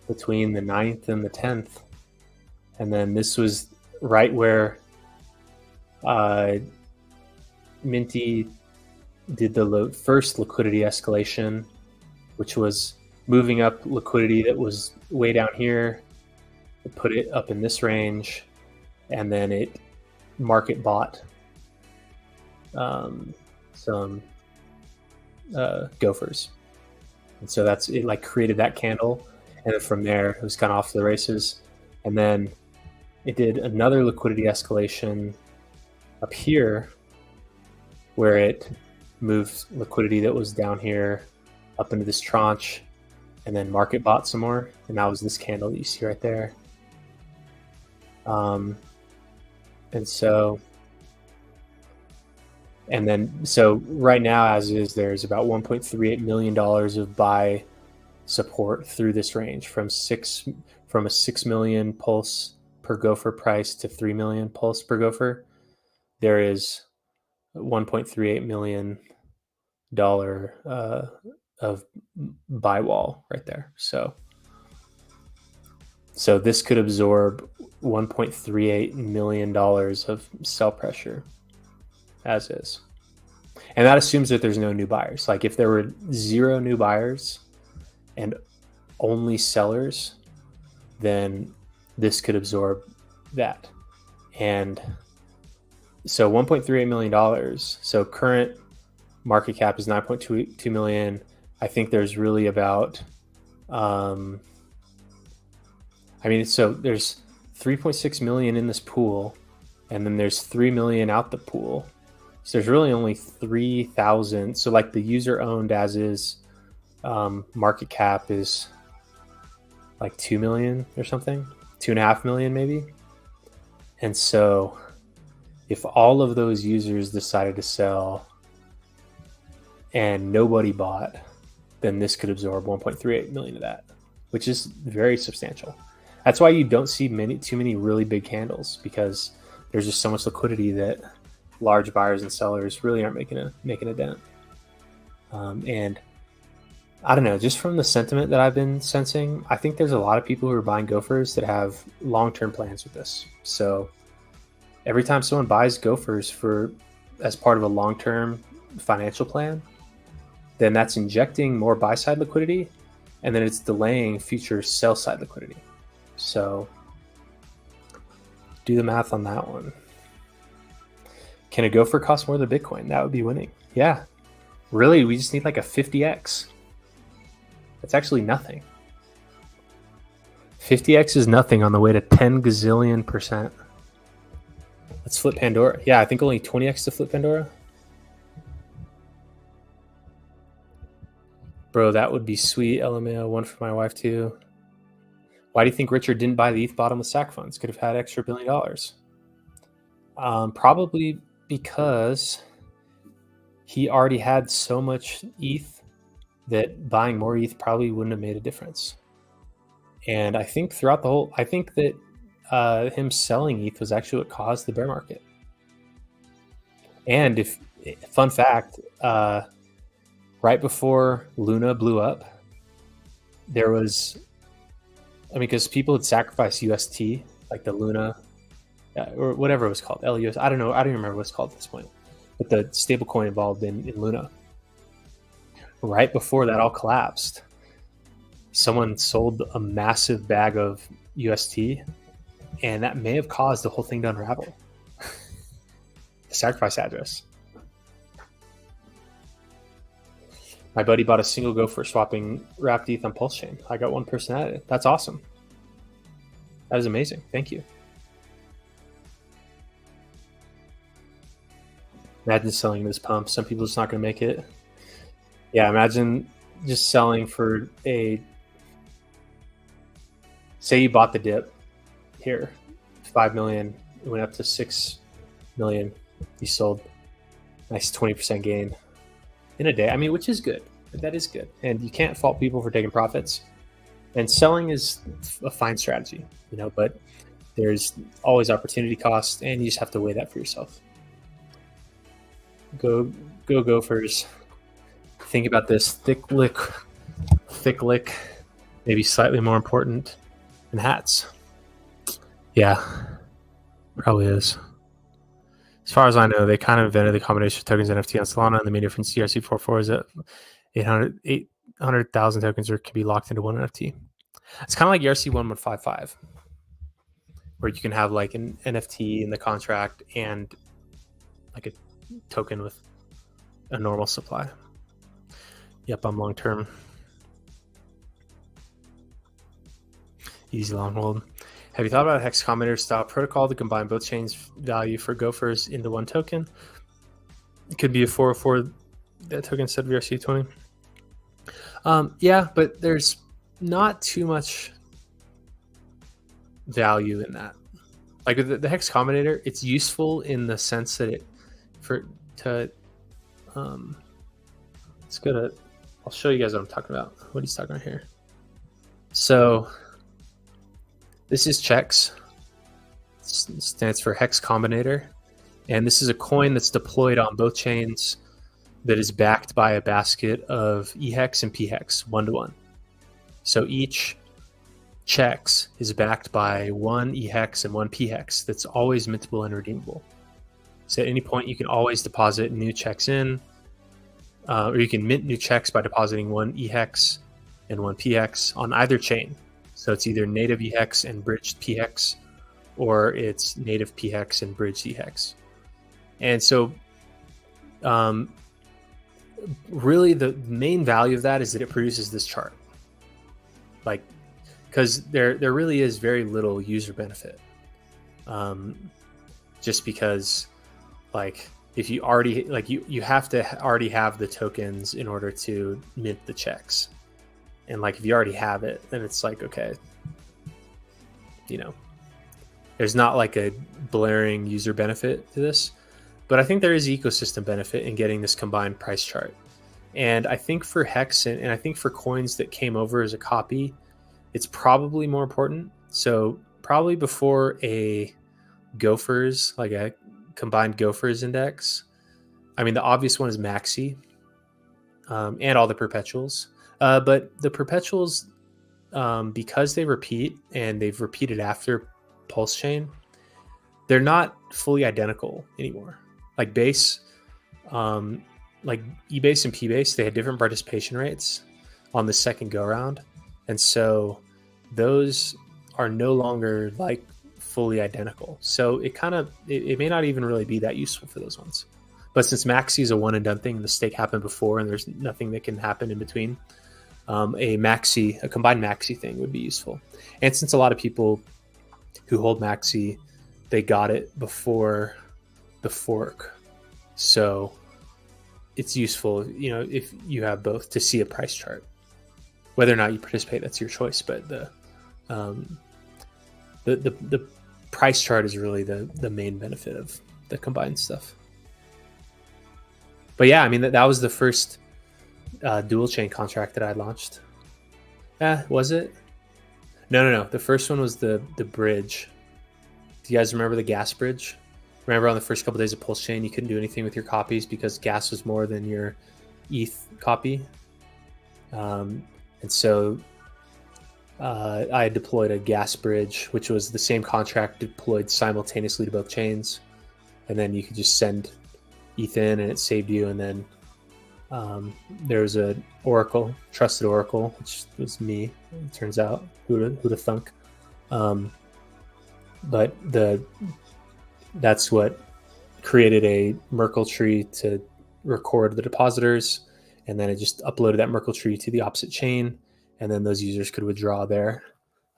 between the 9th and the 10th. And then this was right where Minty did the first liquidity escalation, which was moving up liquidity that was way down here, it put it up in this range, and then it market bought some Gophers. And so it like created that candle. And then from there, it was kind of off to the races. And then it did another liquidity escalation up here where it moved liquidity that was down here up into this tranche, and then market bought some more. And that was this candle that you see right there. So right now, as is, there's about $1.38 million of buy support through this range from a 6 million pulse per Gopher price to 3 million pulse per Gopher. There is $1.38 million of buy wall right there. So this could absorb $1.38 million of sell pressure as is. And that assumes that there's no new buyers. Like if there were 0 new buyers and only sellers, then this could absorb that. And so $1.38 million. So current market cap is 9.22 million. I think there's really about, so there's 3.6 million in this pool, and then there's 3 million out the pool. So there's really only 3,000. So like the user owned as is market cap is like 2 million or something, 2.5 million maybe. And so If all of those users decided to sell and nobody bought, then this could absorb 1.38 million of that, which is very substantial. That's why you don't see too many really big candles, because there's just so much liquidity that large buyers and sellers really aren't making a dent. And I don't know, just from the sentiment that I've been sensing, I think there's a lot of people who are buying Gophers that have long-term plans with this. So every time someone buys Gophers as part of a long-term financial plan, then that's injecting more buy-side liquidity, and then it's delaying future sell-side liquidity. So do the math on that one. Can a Gopher cost more than Bitcoin? That would be winning. Yeah. Really, we just need like a 50x. That's actually nothing. 50x is nothing on the way to 10 gazillion %. Let's flip Pandora. Yeah, I think only 20x to flip Pandora. Bro, that would be sweet. LMAO, one for my wife too. Why do you think Richard didn't buy the ETH bottom with SAC funds? Could have had extra $1 billion. Probably because he already had so much ETH that buying more ETH probably wouldn't have made a difference. And I think throughout the whole, I think that him selling ETH was actually what caused the bear market. And fun fact, right before Luna blew up, there was, because people had sacrificed UST, like the Luna, or whatever it was called, LUS. I don't know. I don't even remember what it's called at this point. But the stablecoin involved in Luna. Right before that all collapsed, someone sold a massive bag of UST, and that may have caused the whole thing to unravel. The sacrifice address. My buddy bought a single Gopher swapping wrapped ETH on Pulse Chain. I got one person at it. That's awesome. That is amazing. Thank you. Imagine selling this pump. Some people just not going to make it. Yeah, imagine just selling for say you bought the dip here, 5 million, it went up to 6 million. You sold, nice 20% gain in a day. Which is good. That is good. And you can't fault people for taking profits. And selling is a fine strategy, but there's always opportunity cost, and you just have to weigh that for yourself. Go Gophers. Think about this. Thick lick, maybe slightly more important than hats. Yeah, probably is. As far as I know, they kind of invented the combination of tokens and NFT on Solana, and the main difference ERC404 is that 800,000 tokens can be locked into one NFT. It's kind of like ERC1155, where you can have like an NFT in the contract and like a token with a normal supply. Yep, I'm long term. Easy long hold. Have you thought about a hex combinator style protocol to combine both chains' value for Gophers into one token? It could be a 404 that token instead of ERC20. Yeah, but there's not too much value in that. Like the hex combinator, it's useful in the sense that let's go to, I'll show you guys what I'm talking about. What he's talking about here. So this is checks. It stands for hex combinator. And this is a coin that's deployed on both chains that is backed by a basket of ehex and phex 1-to-1. So each checks is backed by one ehex and one phex that's always mintable and redeemable. So at any point, you can always deposit new checks in, or you can mint new checks by depositing one ehex and one phex on either chain. So it's either native ehex and bridged phex, or it's native phex and bridged ehex. And so really the main value of that is that it produces this chart. Like, because there really is very little user benefit. Just because, like, if you already, like, you have to already have the tokens in order to mint the checks. And like, if you already have it, then it's like, okay, There's not like a blaring user benefit to this, but I think there is ecosystem benefit in getting this combined price chart. And I think for Hex and I think for coins that came over as a copy, it's probably more important. So probably before a Gophers, like a combined Gophers index. I mean, the obvious one is Maxi, and all the perpetuals. But the perpetuals, because they repeat and they've repeated after Pulse Chain, they're not fully identical anymore. Like Base, like eBase and PBase, they had different participation rates on the second go around, and so those are no longer like fully identical. So it may not even really be that useful for those ones. But since Maxi is a one and done thing, the stake happened before, and there's nothing that can happen in between, a combined Maxi thing would be useful. And since a lot of people who hold Maxi, they got it before the fork, so it's useful, if you have both, to see a price chart. Whether or not you participate, that's your choice. But the price chart is really the main benefit of the combined stuff. But yeah, I mean, that was the first dual chain contract that I launched. Was it? No. The first one was the bridge. Do you guys remember the gas bridge? Remember on the first couple of days of Pulse Chain, you couldn't do anything with your copies because gas was more than your ETH copy. And so I deployed a gas bridge, which was the same contract deployed simultaneously to both chains. And then you could just send ETH in and it saved you. And then there was a Oracle, trusted Oracle, which was me, it turns out. Who'da thunk? But that's what created a Merkle tree to record the depositors, and then it just uploaded that Merkle tree to the opposite chain, and then those users could withdraw their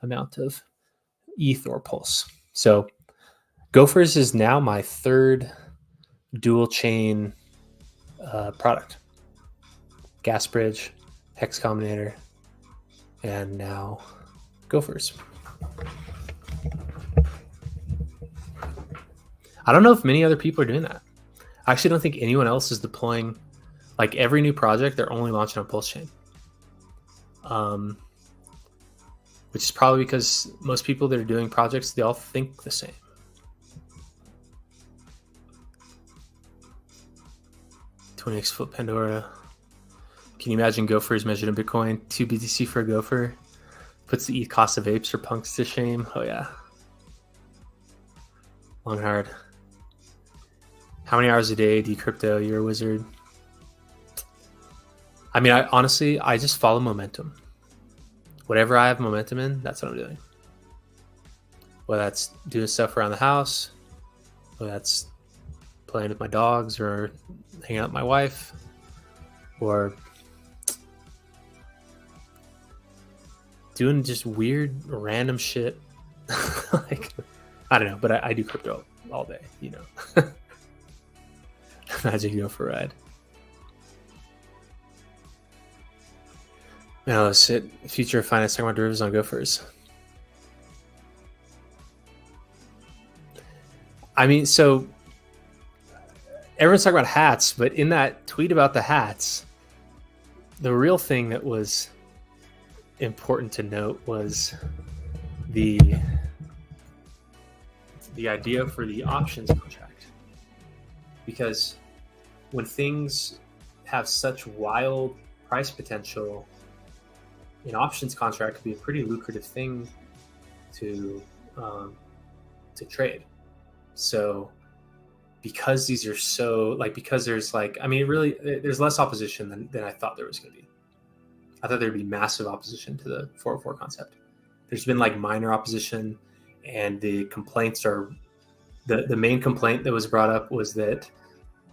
amount of ETH or Pulse. So Gophers is now my third dual chain product. Gas Bridge, Hex Combinator, and now Gophers. I don't know if many other people are doing that. I actually don't think anyone else is deploying, like every new project, they're only launching on Pulse Chain. Which is probably because most people that are doing projects, they all think the same. $20x flip Pandora. Can you imagine Gophers measured in Bitcoin? 2 BTC for a Gopher. Puts the ETH cost of apes or punks to shame. Oh yeah. Long hard. How many hours a day do you crypto? You're a wizard. I mean, I just follow momentum. Whatever I have momentum in, that's what I'm doing. Whether that's doing stuff around the house, whether that's playing with my dogs or hanging out with my wife, or doing just weird, random shit. Like, I don't know, but I do crypto all day, Imagine you go for a ride. Now let's hit future of finance, talking about derivatives on Gophers. I mean, so everyone's talking about hats, but in that tweet about the hats, the real thing that was important to note was the idea for the options contract. Because when things have such wild price potential, an options contract could be a pretty lucrative thing to trade. So because these are so, because there's there's less opposition than I thought there was going to be. I thought there'd be massive opposition to the 404 concept. There's been minor opposition, and the complaints are, the main complaint that was brought up was that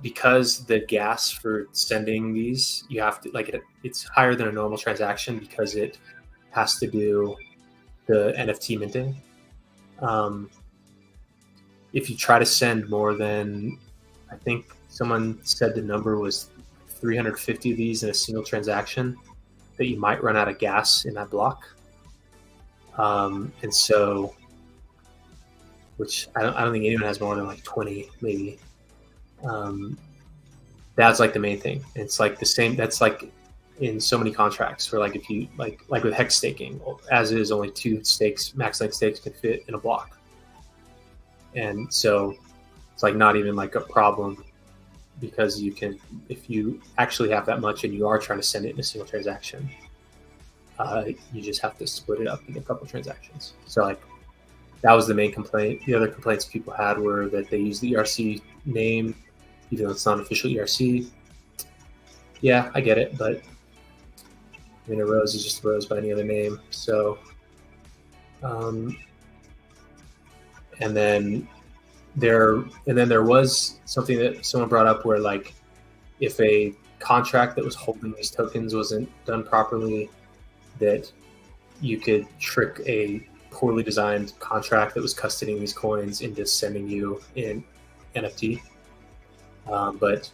because the gas for sending these, you have to it's higher than a normal transaction because it has to do the NFT minting. If you try to send more than, I think someone said the number was 350 of these in a single transaction, that you might run out of gas in that block. And so which I don't think anyone has more than like 20, maybe. That's like the main thing. It's like the same. That's like in so many contracts where like if you like with hex staking, as is, only 2 stakes, max length stakes can fit in a block, and so it's like not even like a problem, because you can, if you actually have that much and you are trying to send it in a single transaction, you just have to split it up in a couple transactions. So like that was the main complaint. The other complaints people had were that they use the ERC name, even though it's not an official ERC. Yeah, I get it, but I mean, a rose is just a rose by any other name. So, and then there was something that someone brought up where like if a contract that was holding these tokens wasn't done properly, that you could trick a poorly designed contract that was custodying these coins into sending you an NFT. But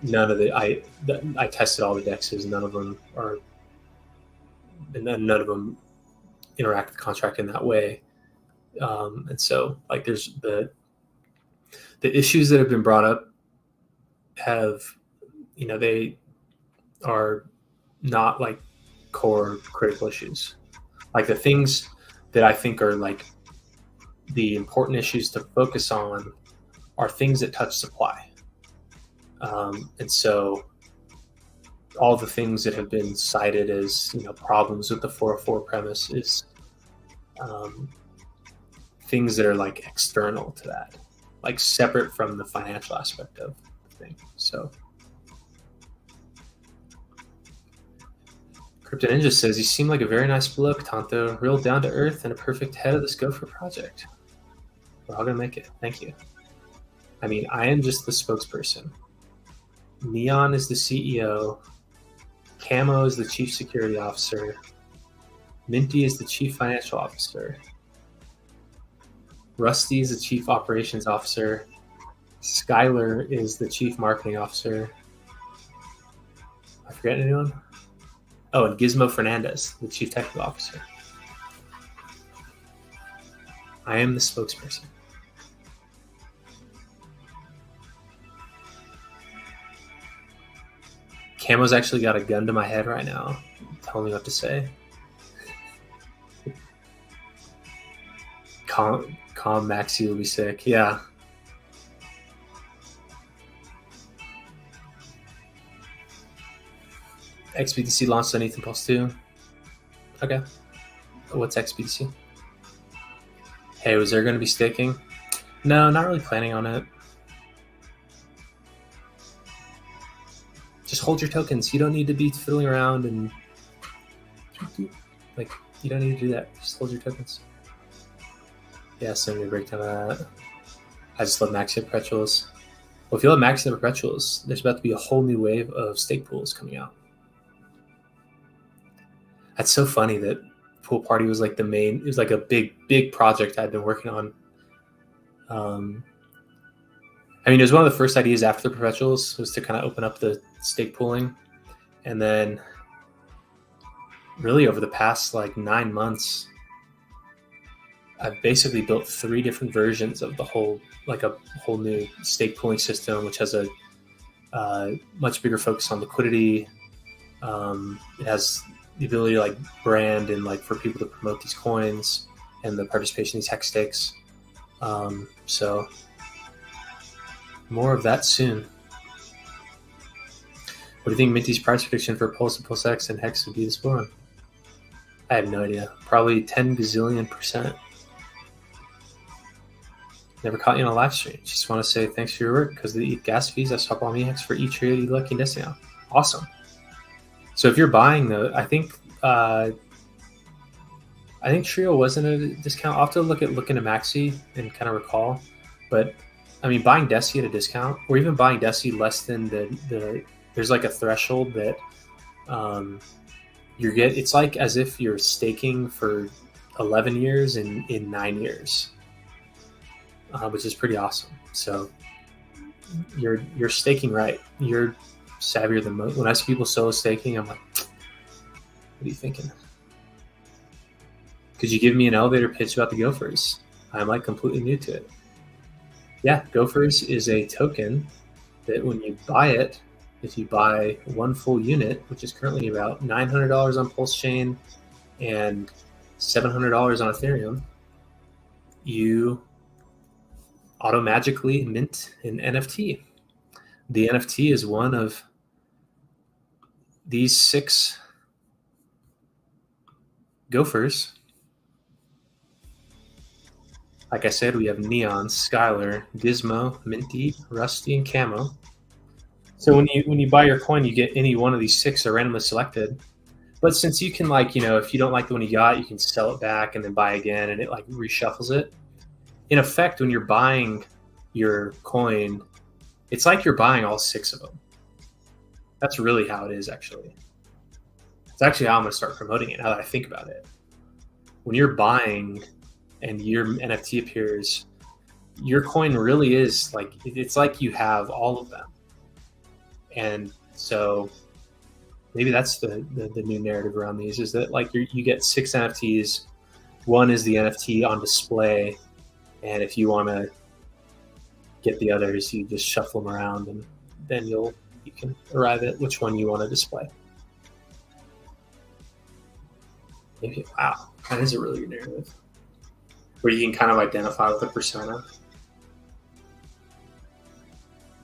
none of the I tested all the dexes. None of them interact with the contract in that way. And so like there's the issues that have been brought up have, they are not like core critical issues. Like the things that I think are like the important issues to focus on are things that touch supply. And so all the things that have been cited as problems with the 404 premise is things that are like external to that, like separate from the financial aspect of the thing. So Crypto Ninja says, you seem like a very nice bloke, Tanto, real down to earth and a perfect head of this Gopher project. We're all gonna make it. Thank you. I mean, I am just the spokesperson. Neon is the CEO. Camo is the chief security officer. Minty is the chief financial officer. Rusty is the chief operations officer. Skylar is the chief marketing officer. I forget anyone? Oh, and Gizmo Fernandez, the chief technical officer. I am the spokesperson. Camo's actually got a gun to my head right now, telling me what to say. Calm Maxi will be sick. Yeah. XBTC launched on Ethan Pulse 2. Okay. What's XBTC? Hey, was there going to be staking? No, not really planning on it. Just hold your tokens. You don't need to be fiddling around and like, you don't need to do that. Just hold your tokens. Yeah, send me a breakdown of that. I just love maxing perpetuals. Well, if you love maxing perpetuals, there's about to be a whole new wave of stake pools coming out. That's so funny that Pool Party was like the main, it was like a big project I'd been working on. I mean, it was one of the first ideas after the perpetuals was to kind of open up the stake pooling. And then really over the past like 9 months, I've basically built 3 different versions of the whole, like a whole new stake pooling system, which has a much bigger focus on liquidity. It has the ability to like brand and like for people to promote these coins and the participation in these hex stakes. So more of that soon. What do you think Minty's price prediction for Pulse and Pulse X and Hex would be this morning? I have no idea. Probably 10 gazillion%. Never caught you on a live stream. Just want to say thanks for your work because of the gas fees. I swap all Hex for each Trio, Lucky and Destiny. Awesome. So if you're buying I think Trio wasn't a discount. I'll have to look into Maxi and kind of recall. But I mean, buying Desi at a discount, or even buying Desi less than the there's like a threshold that it's like as if you're staking for 11 years in 9 years, which is pretty awesome. So you're staking right. You're savvier than most. When I see people solo staking, I'm like, what are you thinking? Could you give me an elevator pitch about the Gophers? I'm like completely new to it. Yeah, Gophers is a token that when you buy it, if you buy one full unit, which is currently about $900 on Pulse Chain and $700 on Ethereum, you automagically mint an NFT. The NFT is one of these 6 Gophers. Like I said, we have Neon, Skylar, Gizmo, Minty, Rusty, and Camo. So when you buy your coin, you get any one of these 6 are randomly selected. But since you can, like, if you don't like the one you got, you can sell it back and then buy again, and it like reshuffles it. In effect, when you're buying your coin, it's like you're buying all 6 of them. That's really how it is, actually. It's actually how I'm going to start promoting it now that I think about it. When you're buying and your NFT appears, your coin really is like, it's like you have all of them. And so maybe that's the new narrative around these, is that like you get 6 NFTs. One is the NFT on display, and if you want to get the others, you just shuffle them around, and then you can arrive at which one you want to display. Maybe, wow, that is a really good narrative, where you can kind of identify with the persona.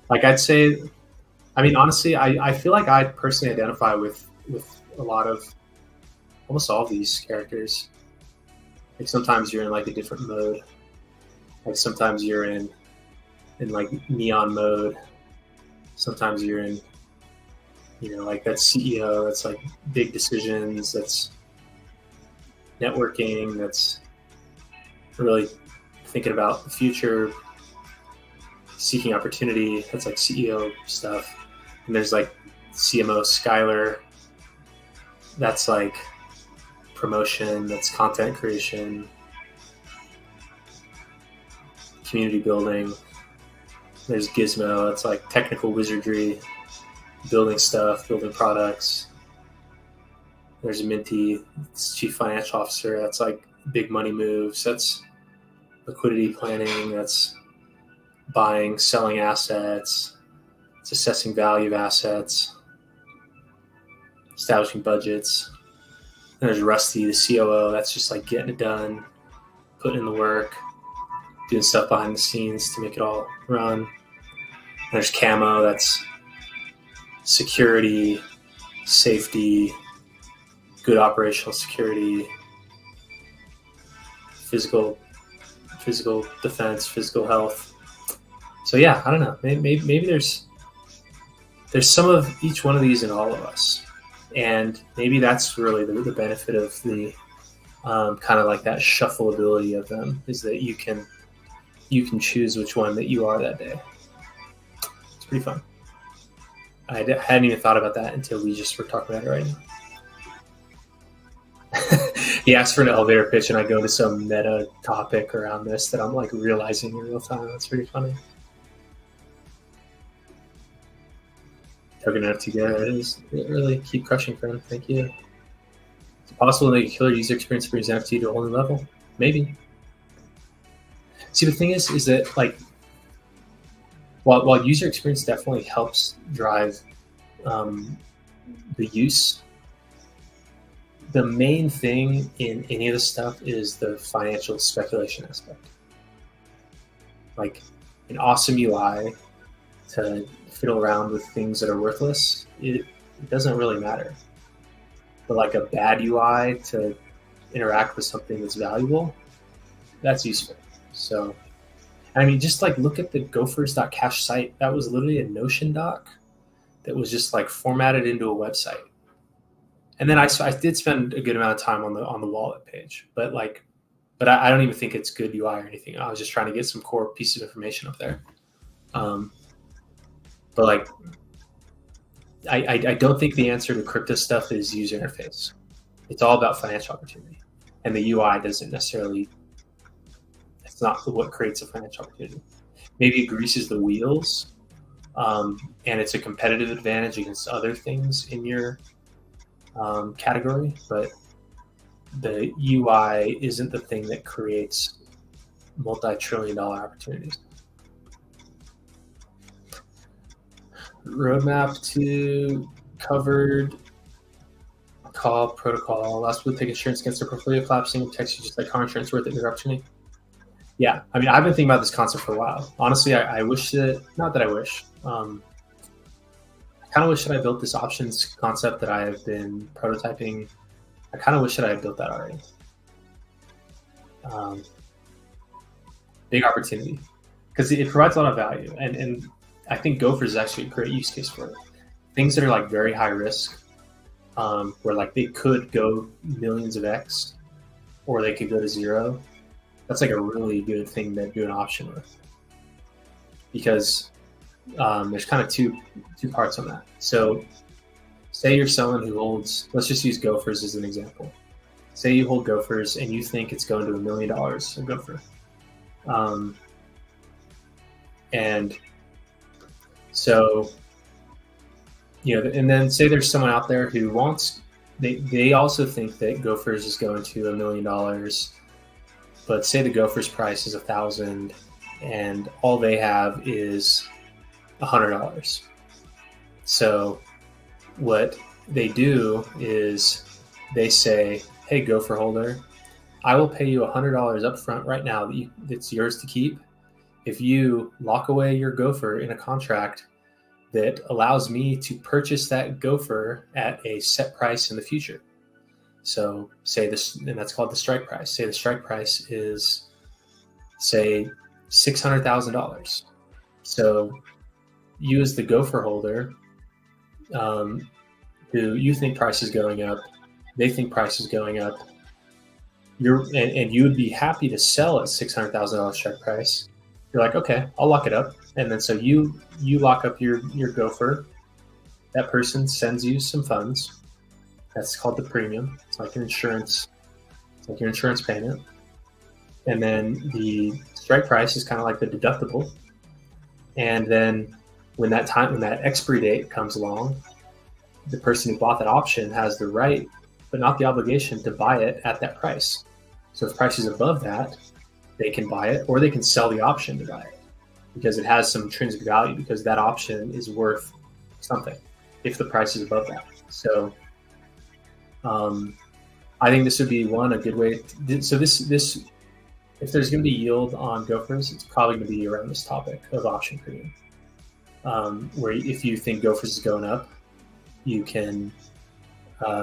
Like I'd say, I mean, honestly, I feel like I personally identify with a lot of, almost all of these characters. Like sometimes you're in like a different mode. Like sometimes you're in like neon mode. Sometimes you're in, like that CEO, that's like big decisions, that's networking, that's really thinking about the future, seeking opportunity, that's like CEO stuff. And there's like CMO Skylar, that's like promotion, that's content creation, community building. There's Gizmo, that's like technical wizardry, building stuff, building products. There's Minty, it's chief financial officer, that's like big money moves, that's liquidity planning, that's buying, selling assets, it's assessing value of assets, establishing budgets. And there's Rusty, the COO, that's just like getting it done, putting in the work, doing stuff behind the scenes to make it all run. And there's Camo, that's security, safety, good operational security, physical defense, physical health. So yeah, I don't know. Maybe there's some of each one of these in all of us, and maybe that's really the benefit of the kind of like that shuffleability of them, is that you can choose which one that you are that day. It's pretty fun. I hadn't even thought about that until we just were talking about it right now. He asked for an elevator pitch, and I go to some meta topic around this that I'm like realizing in real time. That's pretty funny. Token NFT, yeah, it is. It really keep crushing, friend. Thank you. Is it possible to make a killer user experience for his NFT to a whole new level? Maybe. See, the thing is that like, while user experience definitely helps drive the use, the main thing in any of this stuff is the financial speculation aspect. Like an awesome UI to fiddle around with things that are worthless, it doesn't really matter. But like a bad UI to interact with something that's valuable, that's useful. So, I mean, just like look at the Gophurs.cash site. That was literally a Notion doc that was just like formatted into a website. And then I did spend a good amount of time on the wallet page, but I don't even think it's good UI or anything. I was just trying to get some core piece of information up there. But like, I don't think the answer to crypto stuff is user interface. It's all about financial opportunity, and the UI doesn't necessarily. It's not what creates a financial opportunity. Maybe it greases the wheels, and it's a competitive advantage against other things in your category, but the UI isn't the thing that creates multi-trillion-dollar opportunities. Roadmap to covered call protocol. Last people take insurance against their portfolio collapsing and text you just like car insurance worth it in your opportunity. Yeah, I mean, I've been thinking about this concept for a while. Honestly, I wish that, not that I wish, I kind of wish that I built this options concept that I have been prototyping. I kind of wish that I had built that already. Big opportunity because it provides a lot of value, and I think Gophers is actually a great use case for it. Things that are like very high risk, where like they could go millions of X, or they could go to zero. That's like a really good thing to do an option with, because there's kind of two parts on that. So say you're someone who holds, let's just use Gophers as an example. Say you hold Gophers and you think it's going to $1 million a Gopher. And so, you know, and then say there's someone out there who wants, they also think that Gophers is going to $1 million, but say the Gophers price is 1,000 and all they have is $100. So what they do is they say, hey, Gopher holder, I will pay you $100 up front right now that's yours to keep if you lock away your Gopher in a contract that allows me to purchase that Gopher at a set price in the future. So say this, and that's called the strike price. Say the strike price is, say, $600,000. So you as the Gopher holder, who you think price is going up, they think price is going up, and you would be happy to sell at $600,000 strike price. You're like, okay, I'll lock it up. And then so you lock up your Gopher. That person sends you some funds. That's called the premium. It's like an insurance. It's like your insurance payment. And then the strike price is kind of like the deductible. And then when that expiry date comes along, the person who bought that option has the right, but not the obligation, to buy it at that price. So if price is above that, they can buy it, or they can sell the option to buy it because it has some intrinsic value, because that option is worth something if the price is above that. So I think this would be a good way. So this if there's going to be yield on Gophers, it's probably going to be around this topic of option premium, where if you think Gophers is going up, you can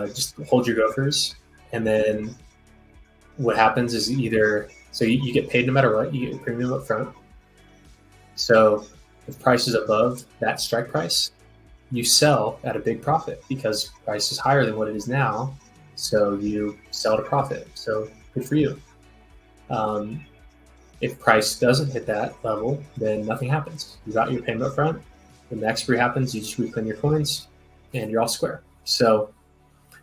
just hold your Gophers, and then what happens is so you get paid no matter what, you get a premium up front. So if price is above that strike price, you sell at a big profit because price is higher than what it is now. So you sell at a profit. So good for you. If price doesn't hit that level, then nothing happens. You got your payment up front. When the expiry happens, you just reclaim your coins and you're all square. So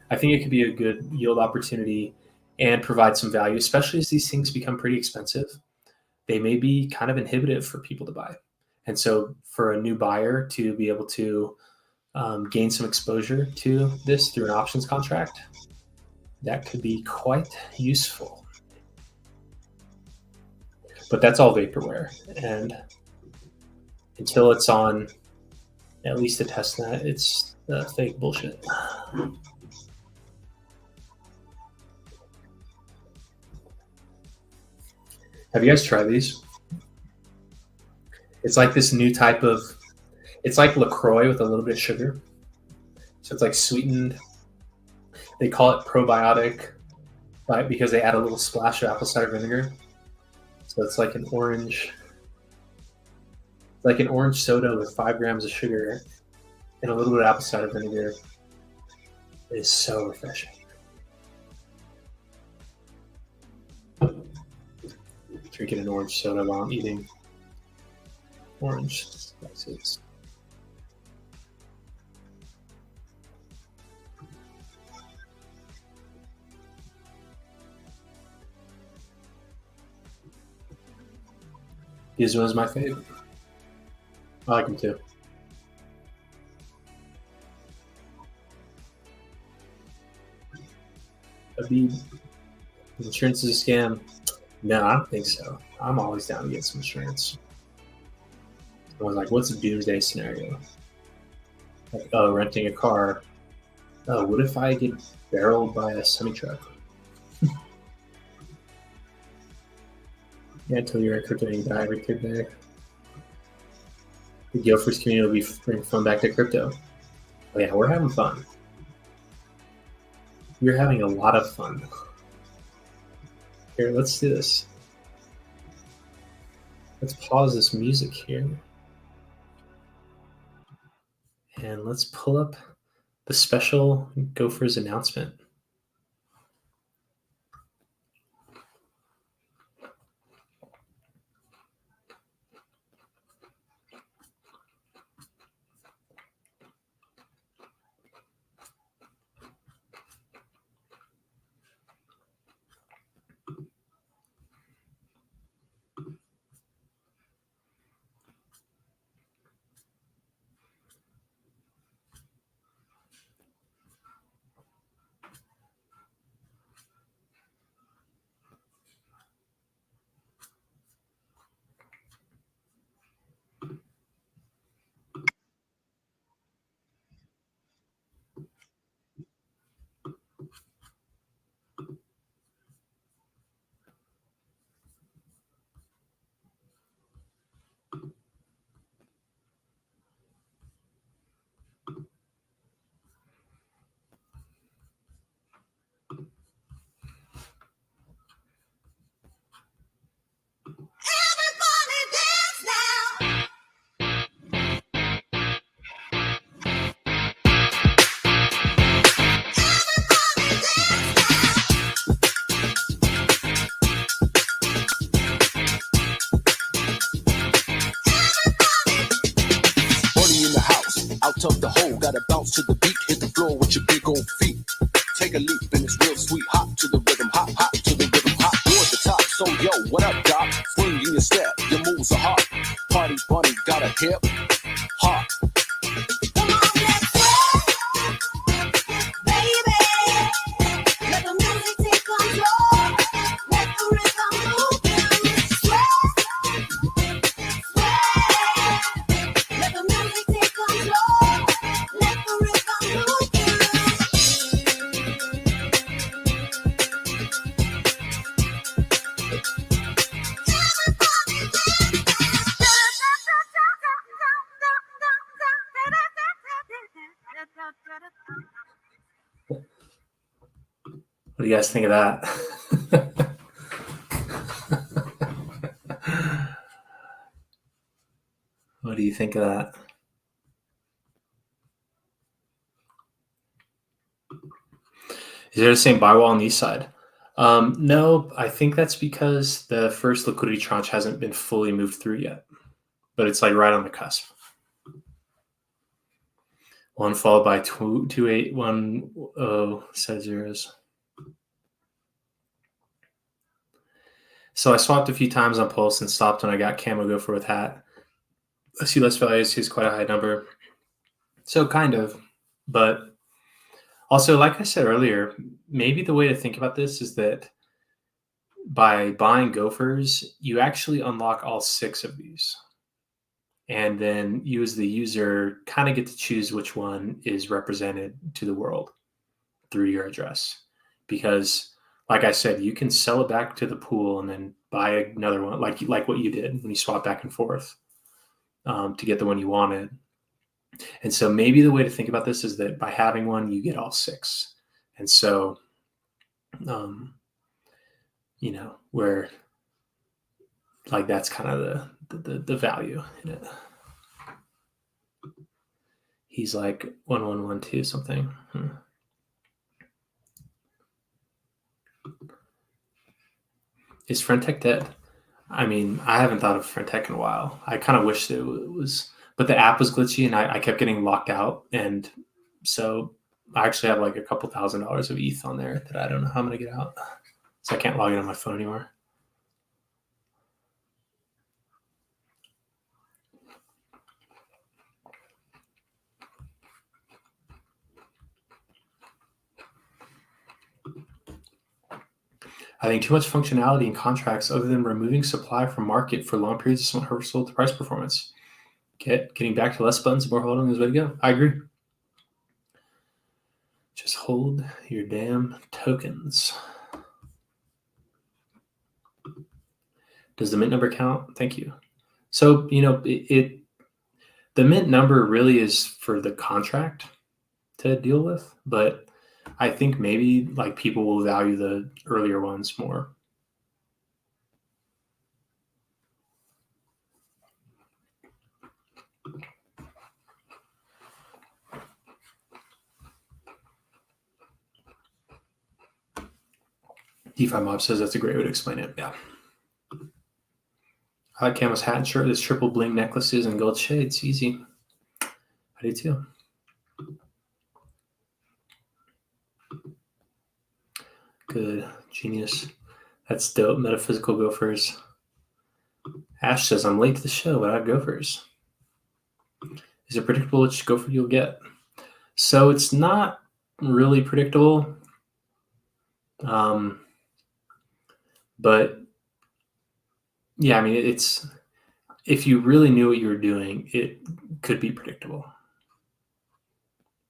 I think it could be a good yield opportunity and provide some value, especially as these things become pretty expensive. They may be kind of inhibitive for people to buy. And so for a new buyer to be able to gain some exposure to this through an options contract, that could be quite useful. But that's all vaporware. And until it's on at least a testnet, it's fake bullshit. Have you guys tried these? It's like this new type of, it's like LaCroix with a little bit of sugar. So it's like sweetened. They call it probiotic because they add a little splash of apple cider vinegar. So it's like an orange soda with 5 grams of sugar and a little bit of apple cider vinegar. It is so refreshing. Drinking an orange soda while I'm eating orange slices. Gizmo is my favorite. I like him too. Habib. Insurance is a scam. No, I don't think so. I'm always down to get some insurance. I was like, what's a doomsday scenario? Like, oh, renting a car. Oh, what if I get barreled by a semi truck? Yeah, until you're a crypto and you die every third day. The Gophers community will be bringing fun back to crypto. Oh yeah, we're having fun. We're having a lot of fun. Here, let's do this. Let's pause this music here. And let's pull up the special Gophers announcement. Out of the hole, gotta bounce to the beat, hit the floor with your big old feet. Take a leap and it's real sweet, hop to the rhythm, hop, hop to the rhythm, hop toward the top. So yo, what up, doc? Swing in your step, your moves are hot. Party bunny got a hip hop. Come on, let's rock, baby. Let the music take control. Let the rhythm move you. Sweat, sweat. Let the music take control. Let the rhythm move you. What do you guys think of that? What do you think of that? Is there the same buy wall on the east side? No, I think that's because the first liquidity tranche hasn't been fully moved through yet, but it's like right on the cusp. One followed by 2810 set of zeros. So I swapped a few times on Pulse and stopped when I got Camo Gopher with Hat. I see less value, sees quite a high number. So kind of, but also, like I said earlier, maybe the way to think about this is that by buying Gophers, you actually unlock all 6 of these. And then you as the user kind of get to choose which one is represented to the world through your address. Because like I said, you can sell it back to the pool and then buy another one, like what you did when you swap back and forth to get the one you wanted. And so maybe the way to think about this is that by having one, you get all 6. And so, where like that's kind of the value in it. He's like 1112 something. Is Frentech dead? I mean, I haven't thought of Frentech in a while. I kind of wish it was, but the app was glitchy and I kept getting locked out. And so I actually have like a couple $1,000s of ETH on there that I don't know how I'm going to get out. So I can't log in on my phone anymore. I think too much functionality in contracts other than removing supply from market for long periods of somewhat hurtful to price performance. Getting back to less buttons, more holding is the way to go. I agree. Just hold your damn tokens. Does the mint number count? Thank you. So, the mint number really is for the contract to deal with, but I think maybe like people will value the earlier ones more. DeFi Mob says that's a great way to explain it. Yeah. I like Camo's hat and shirt. There's triple bling necklaces and gold shades. Easy. I do too. Good. Genius. That's dope. Metaphysical Gophers. Ash says, I'm late to the show, but I have Gophers. Is it predictable which Gopher you'll get? So it's not really predictable. But yeah, I mean, it's if you really knew what you were doing, it could be predictable.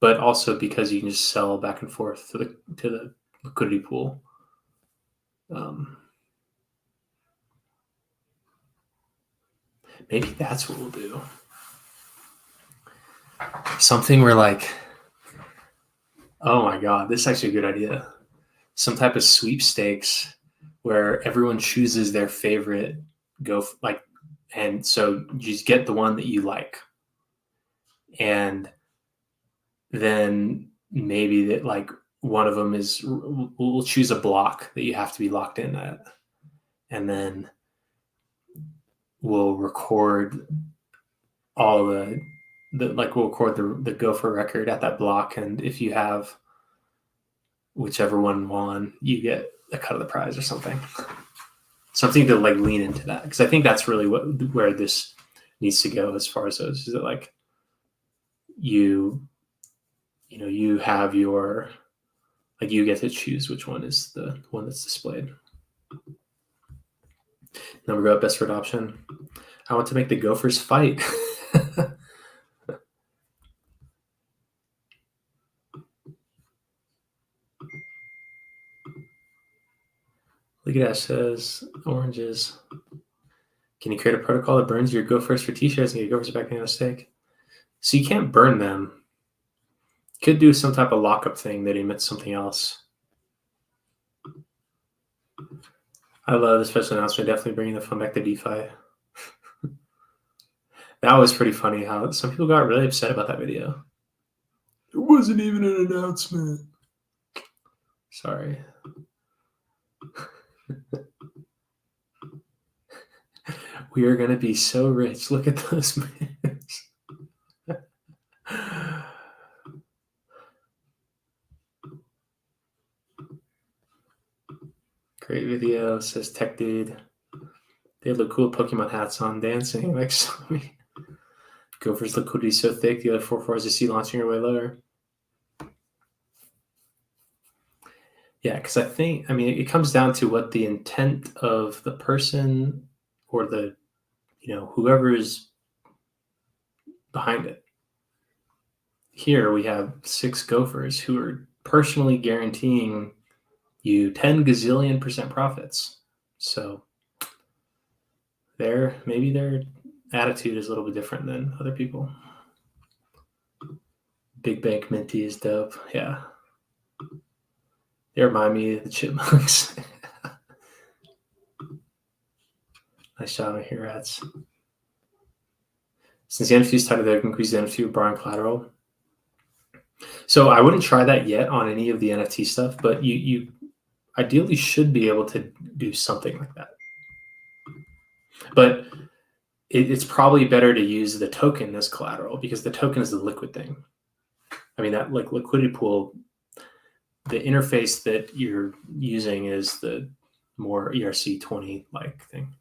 But also because you can just sell back and forth to the liquidity pool. Maybe that's what we'll do. Something where like, oh my God, this is actually a good idea. Some type of sweepstakes where everyone chooses their favorite and so you just get the one that you like. And then maybe that like one of them is we'll choose a block that you have to be locked in at. And then we'll record all we'll record the Gopher record at that block. And if you have whichever one won, you get a cut of the prize or something. Something to like lean into that. Because I think that's really where this needs to go as far as those. Is that like you have your, like you get to choose which one is the one that's displayed. Number go up, best for adoption. I want to make the Gophers fight. Look at that, says oranges. Can you create a protocol that burns your Gophers for t-shirts and get Gophers back in a stake? So you can't burn them. Could do some type of lockup thing that emits something else. I love the special announcement. Definitely bringing the fun back to DeFi. That was pretty funny how some people got really upset about that video. There wasn't even an announcement. Sorry. We are going to be so rich. Look at those moves. Great video, says Tech Dude. They look cool Pokemon hats on dancing like Sony. Gophers liquidity so thick, the other 4/4s you see launching your way lower. Yeah, because it comes down to what the intent of the person or the, whoever is behind it. Here we have 6 Gophers who are personally guaranteeing you 10 gazillion % profits. So maybe their attitude is a little bit different than other people. Big Bank Minty is dope. Yeah. They remind me of the chipmunks. Nice job on here, rats. Since the NFT is tied to the increase the NFT with borrowing collateral. So I wouldn't try that yet on any of the NFT stuff, but you ideally should be able to do something like that. But it's probably better to use the token as collateral because the token is the liquid thing. I mean, that like liquidity pool, the interface that you're using is the more ERC20 like thing.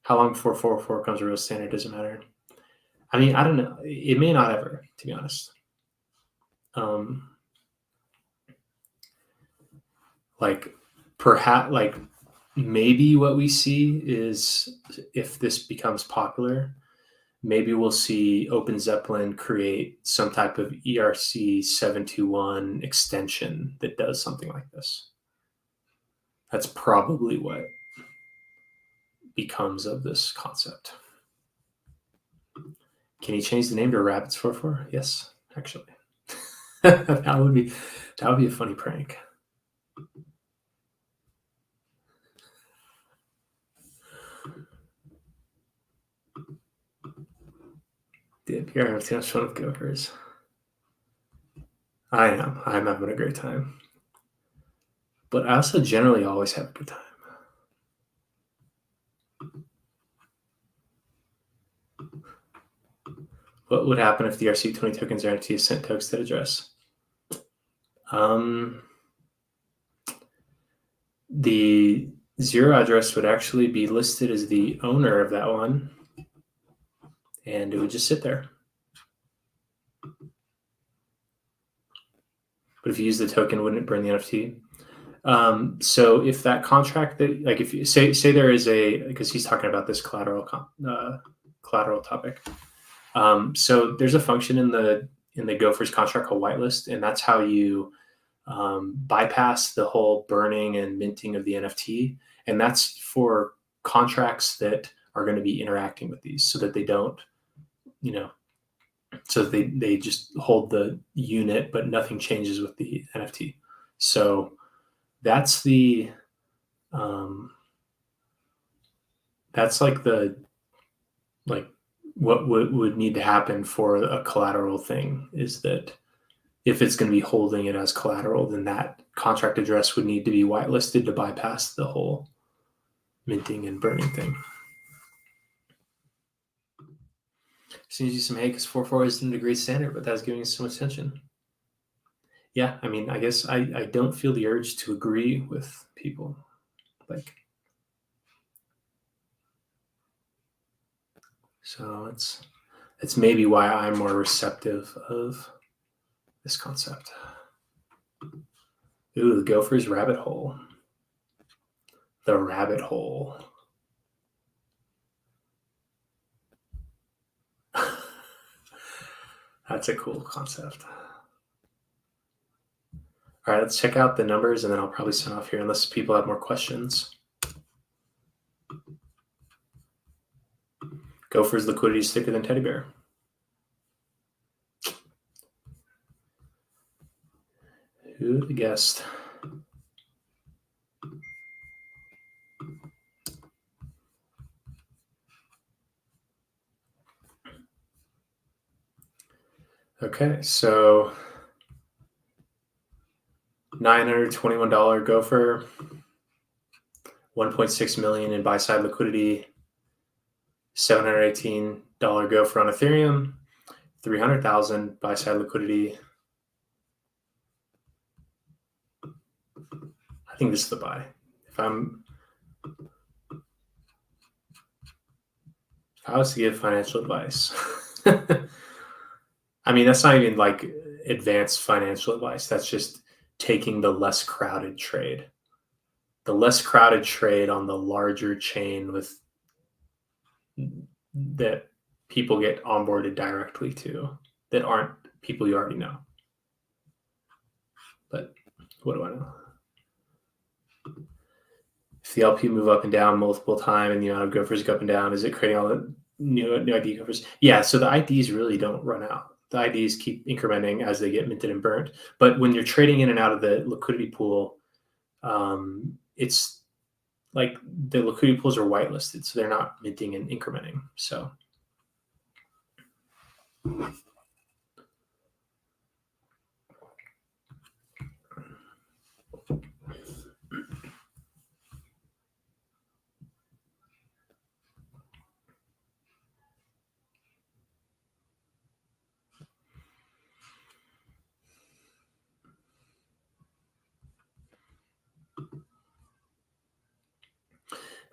How long before 404 comes a real standard doesn't matter. I mean, I don't know. It may not ever, to be honest. Like perhaps like maybe what we see is if this becomes popular, maybe we'll see Open Zeppelin create some type of ERC721 extension that does something like this. That's probably what becomes of this concept. Can you change the name to Rabbits44? Yes, actually. that would be a funny prank. Did you have too much fun with Gophers? I am. I'm having a great time. But I also generally always have a good time. What would happen if the ERC20 tokens are NFT is sent to Oakstead address? The 0 address would actually be listed as the owner of that one, and it would just sit there. But if you use the token, wouldn't it burn the NFT? So if that contract that, like, if you say there is because he's talking about this collateral topic. So there's a function in the Gophers contract called whitelist, and that's how you bypass the whole burning and minting of the NFT. And that's for contracts that are going to be interacting with these so that they don't, so they just hold the unit, but nothing changes with the NFT. So that's that's what would need to happen for a collateral thing is that if it's going to be holding it as collateral, then that contract address would need to be whitelisted to bypass the whole minting and burning thing. Seems you some hate because 4.4 isn't a great standard, but that's giving us so much attention. Yeah, I mean, I guess I don't feel the urge to agree with people. So it's maybe why I'm more receptive of this concept. Ooh, the Gophers rabbit hole. The rabbit hole. That's a cool concept. All right, let's check out the numbers, and then I'll probably sign off here unless people have more questions. Gophers liquidity is thicker than teddy bear. Who would have guessed? Okay, so $921 Gopher, 1.6 million in buy side liquidity, $718 Gopher on Ethereum, 300,000 buy side liquidity. I think this is the buy. If I was to give financial advice, I mean, that's not even like advanced financial advice. That's just taking the less crowded trade. The less crowded trade on the larger chain with that people get onboarded directly to that aren't people you already know. But what do I know? If the LP move up and down multiple times and the amount of Gophers go up and down, is it creating all the new ID Gophers? Yeah, so the IDs really don't run out. The IDs keep incrementing as they get minted and burnt. But when you're trading in and out of the liquidity pool, it's like the liquidity pools are whitelisted, so they're not minting and incrementing. So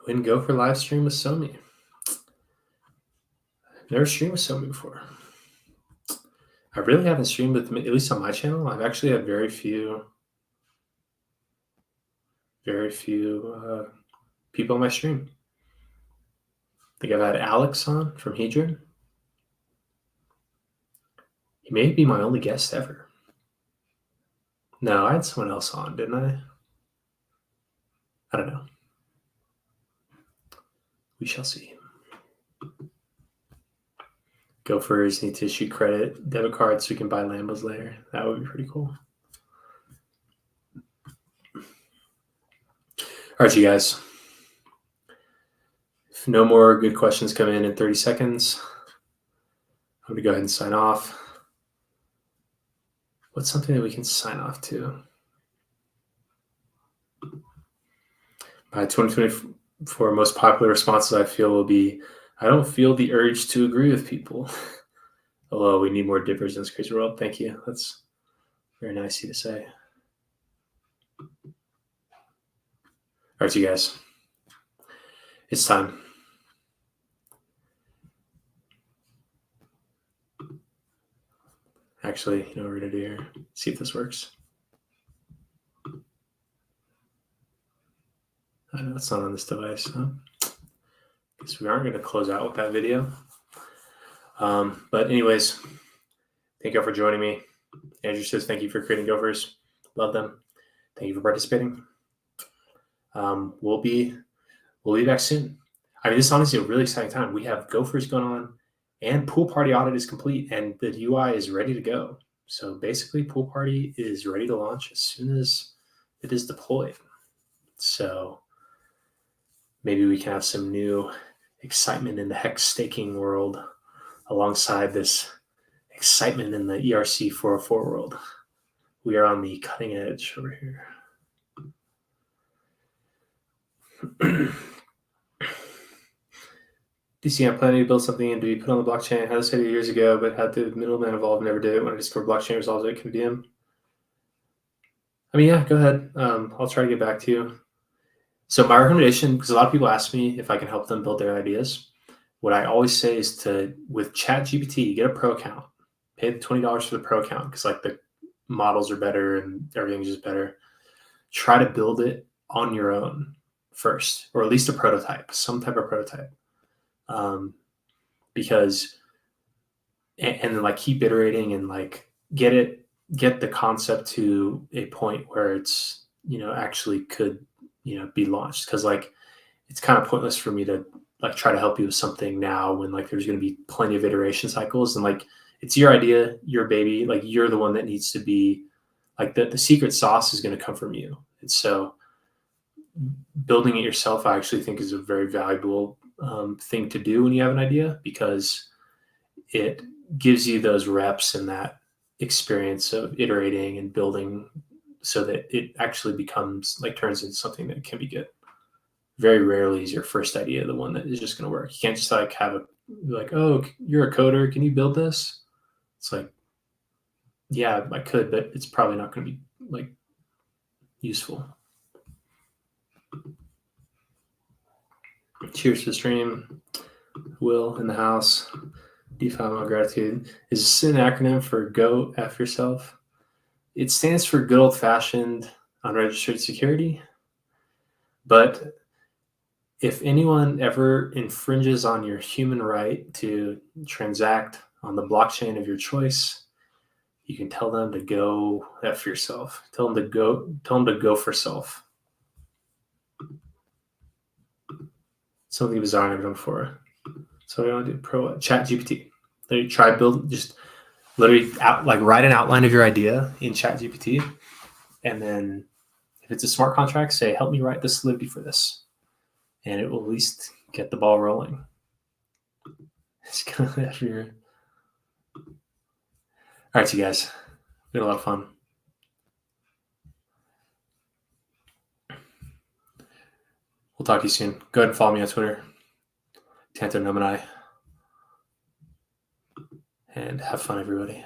when Gopher live stream with Somi. Never streamed with Somi before. I really haven't streamed with, at least on my channel. I've actually had very few. very few people on my stream. I think I've had Alex on from Hedron. He may be my only guest ever. No, I had someone else on, didn't I? I don't know. We shall see. Gophers need to issue credit debit cards so we can buy Lambos later. That would be pretty cool. All right, you guys. If no more good questions come in 30 seconds, I'm going to go ahead and sign off. What's something that we can sign off to? My 2024 most popular responses I feel will be, I don't feel the urge to agree with people. Although we need more dippers in this crazy world. Thank you. That's very nice of you to say. All right, you guys. It's time. Actually, you know what we're going to do here? See if this works. I know it's not on this device. Huh? Guess we aren't going to close out with that video. But anyways, thank you all for joining me. Andrew says thank you for creating Gophers. Love them. Thank you for participating. We'll be back soon. I mean, this is honestly a really exciting time. We have Gophers going on, and Pool Party audit is complete, and the UI is ready to go. So basically, Pool Party is ready to launch as soon as it is deployed. So maybe we can have some new excitement in the hex staking world alongside this excitement in the ERC404 world. We are on the cutting edge over here. DC, I'm planning to build something and to be put on the blockchain. I had this idea years ago, but had the middleman involved, never did it. When I discovered blockchain resolves it, can DM. I mean, yeah, go ahead. I'll try to get back to you. So my recommendation, because a lot of people ask me if I can help them build their ideas, what I always say is to, with ChatGPT, get a pro account. Pay the $20 for the pro account because like the models are better and everything's just better. Try to build it on your own first, or at least a prototype, some type of prototype. Because and then like keep iterating and like get the concept to a point where it's, you know, actually could, you know, be launched. Because like it's kind of pointless for me to like try to help you with something now when like there's going to be plenty of iteration cycles, and like it's your idea, your baby, like you're the one that needs to be like the secret sauce is going to come from you. And so building it yourself, I actually think is a very valuable thing to do when you have an idea, because it gives you those reps and that experience of iterating and building so that it actually becomes like turns into something that can be good. Very rarely is your first idea the one that is just going to work. You can't just like have like, oh, you're a coder, can you build this? It's like, yeah, I could, but it's probably not going to be like useful. Cheers to the stream. Will in the house. DeFi gratitude. Is this an acronym for Go F Yourself? It stands for good old fashioned unregistered security. But if anyone ever infringes on your human right to transact on the blockchain of your choice, you can tell them to go F yourself. Tell them to go for self. Something bizarre I've never done before. So we want to do pro chat GPT. Literally try build, just literally write an outline of your idea in chat GPT. And then if it's a smart contract, say, help me write the solidity for this. And it will at least get the ball rolling. It's kind of all right, you guys. We had a lot of fun. We'll talk to you soon. Go ahead and follow me on Twitter. Tanto Nominai. And have fun, everybody.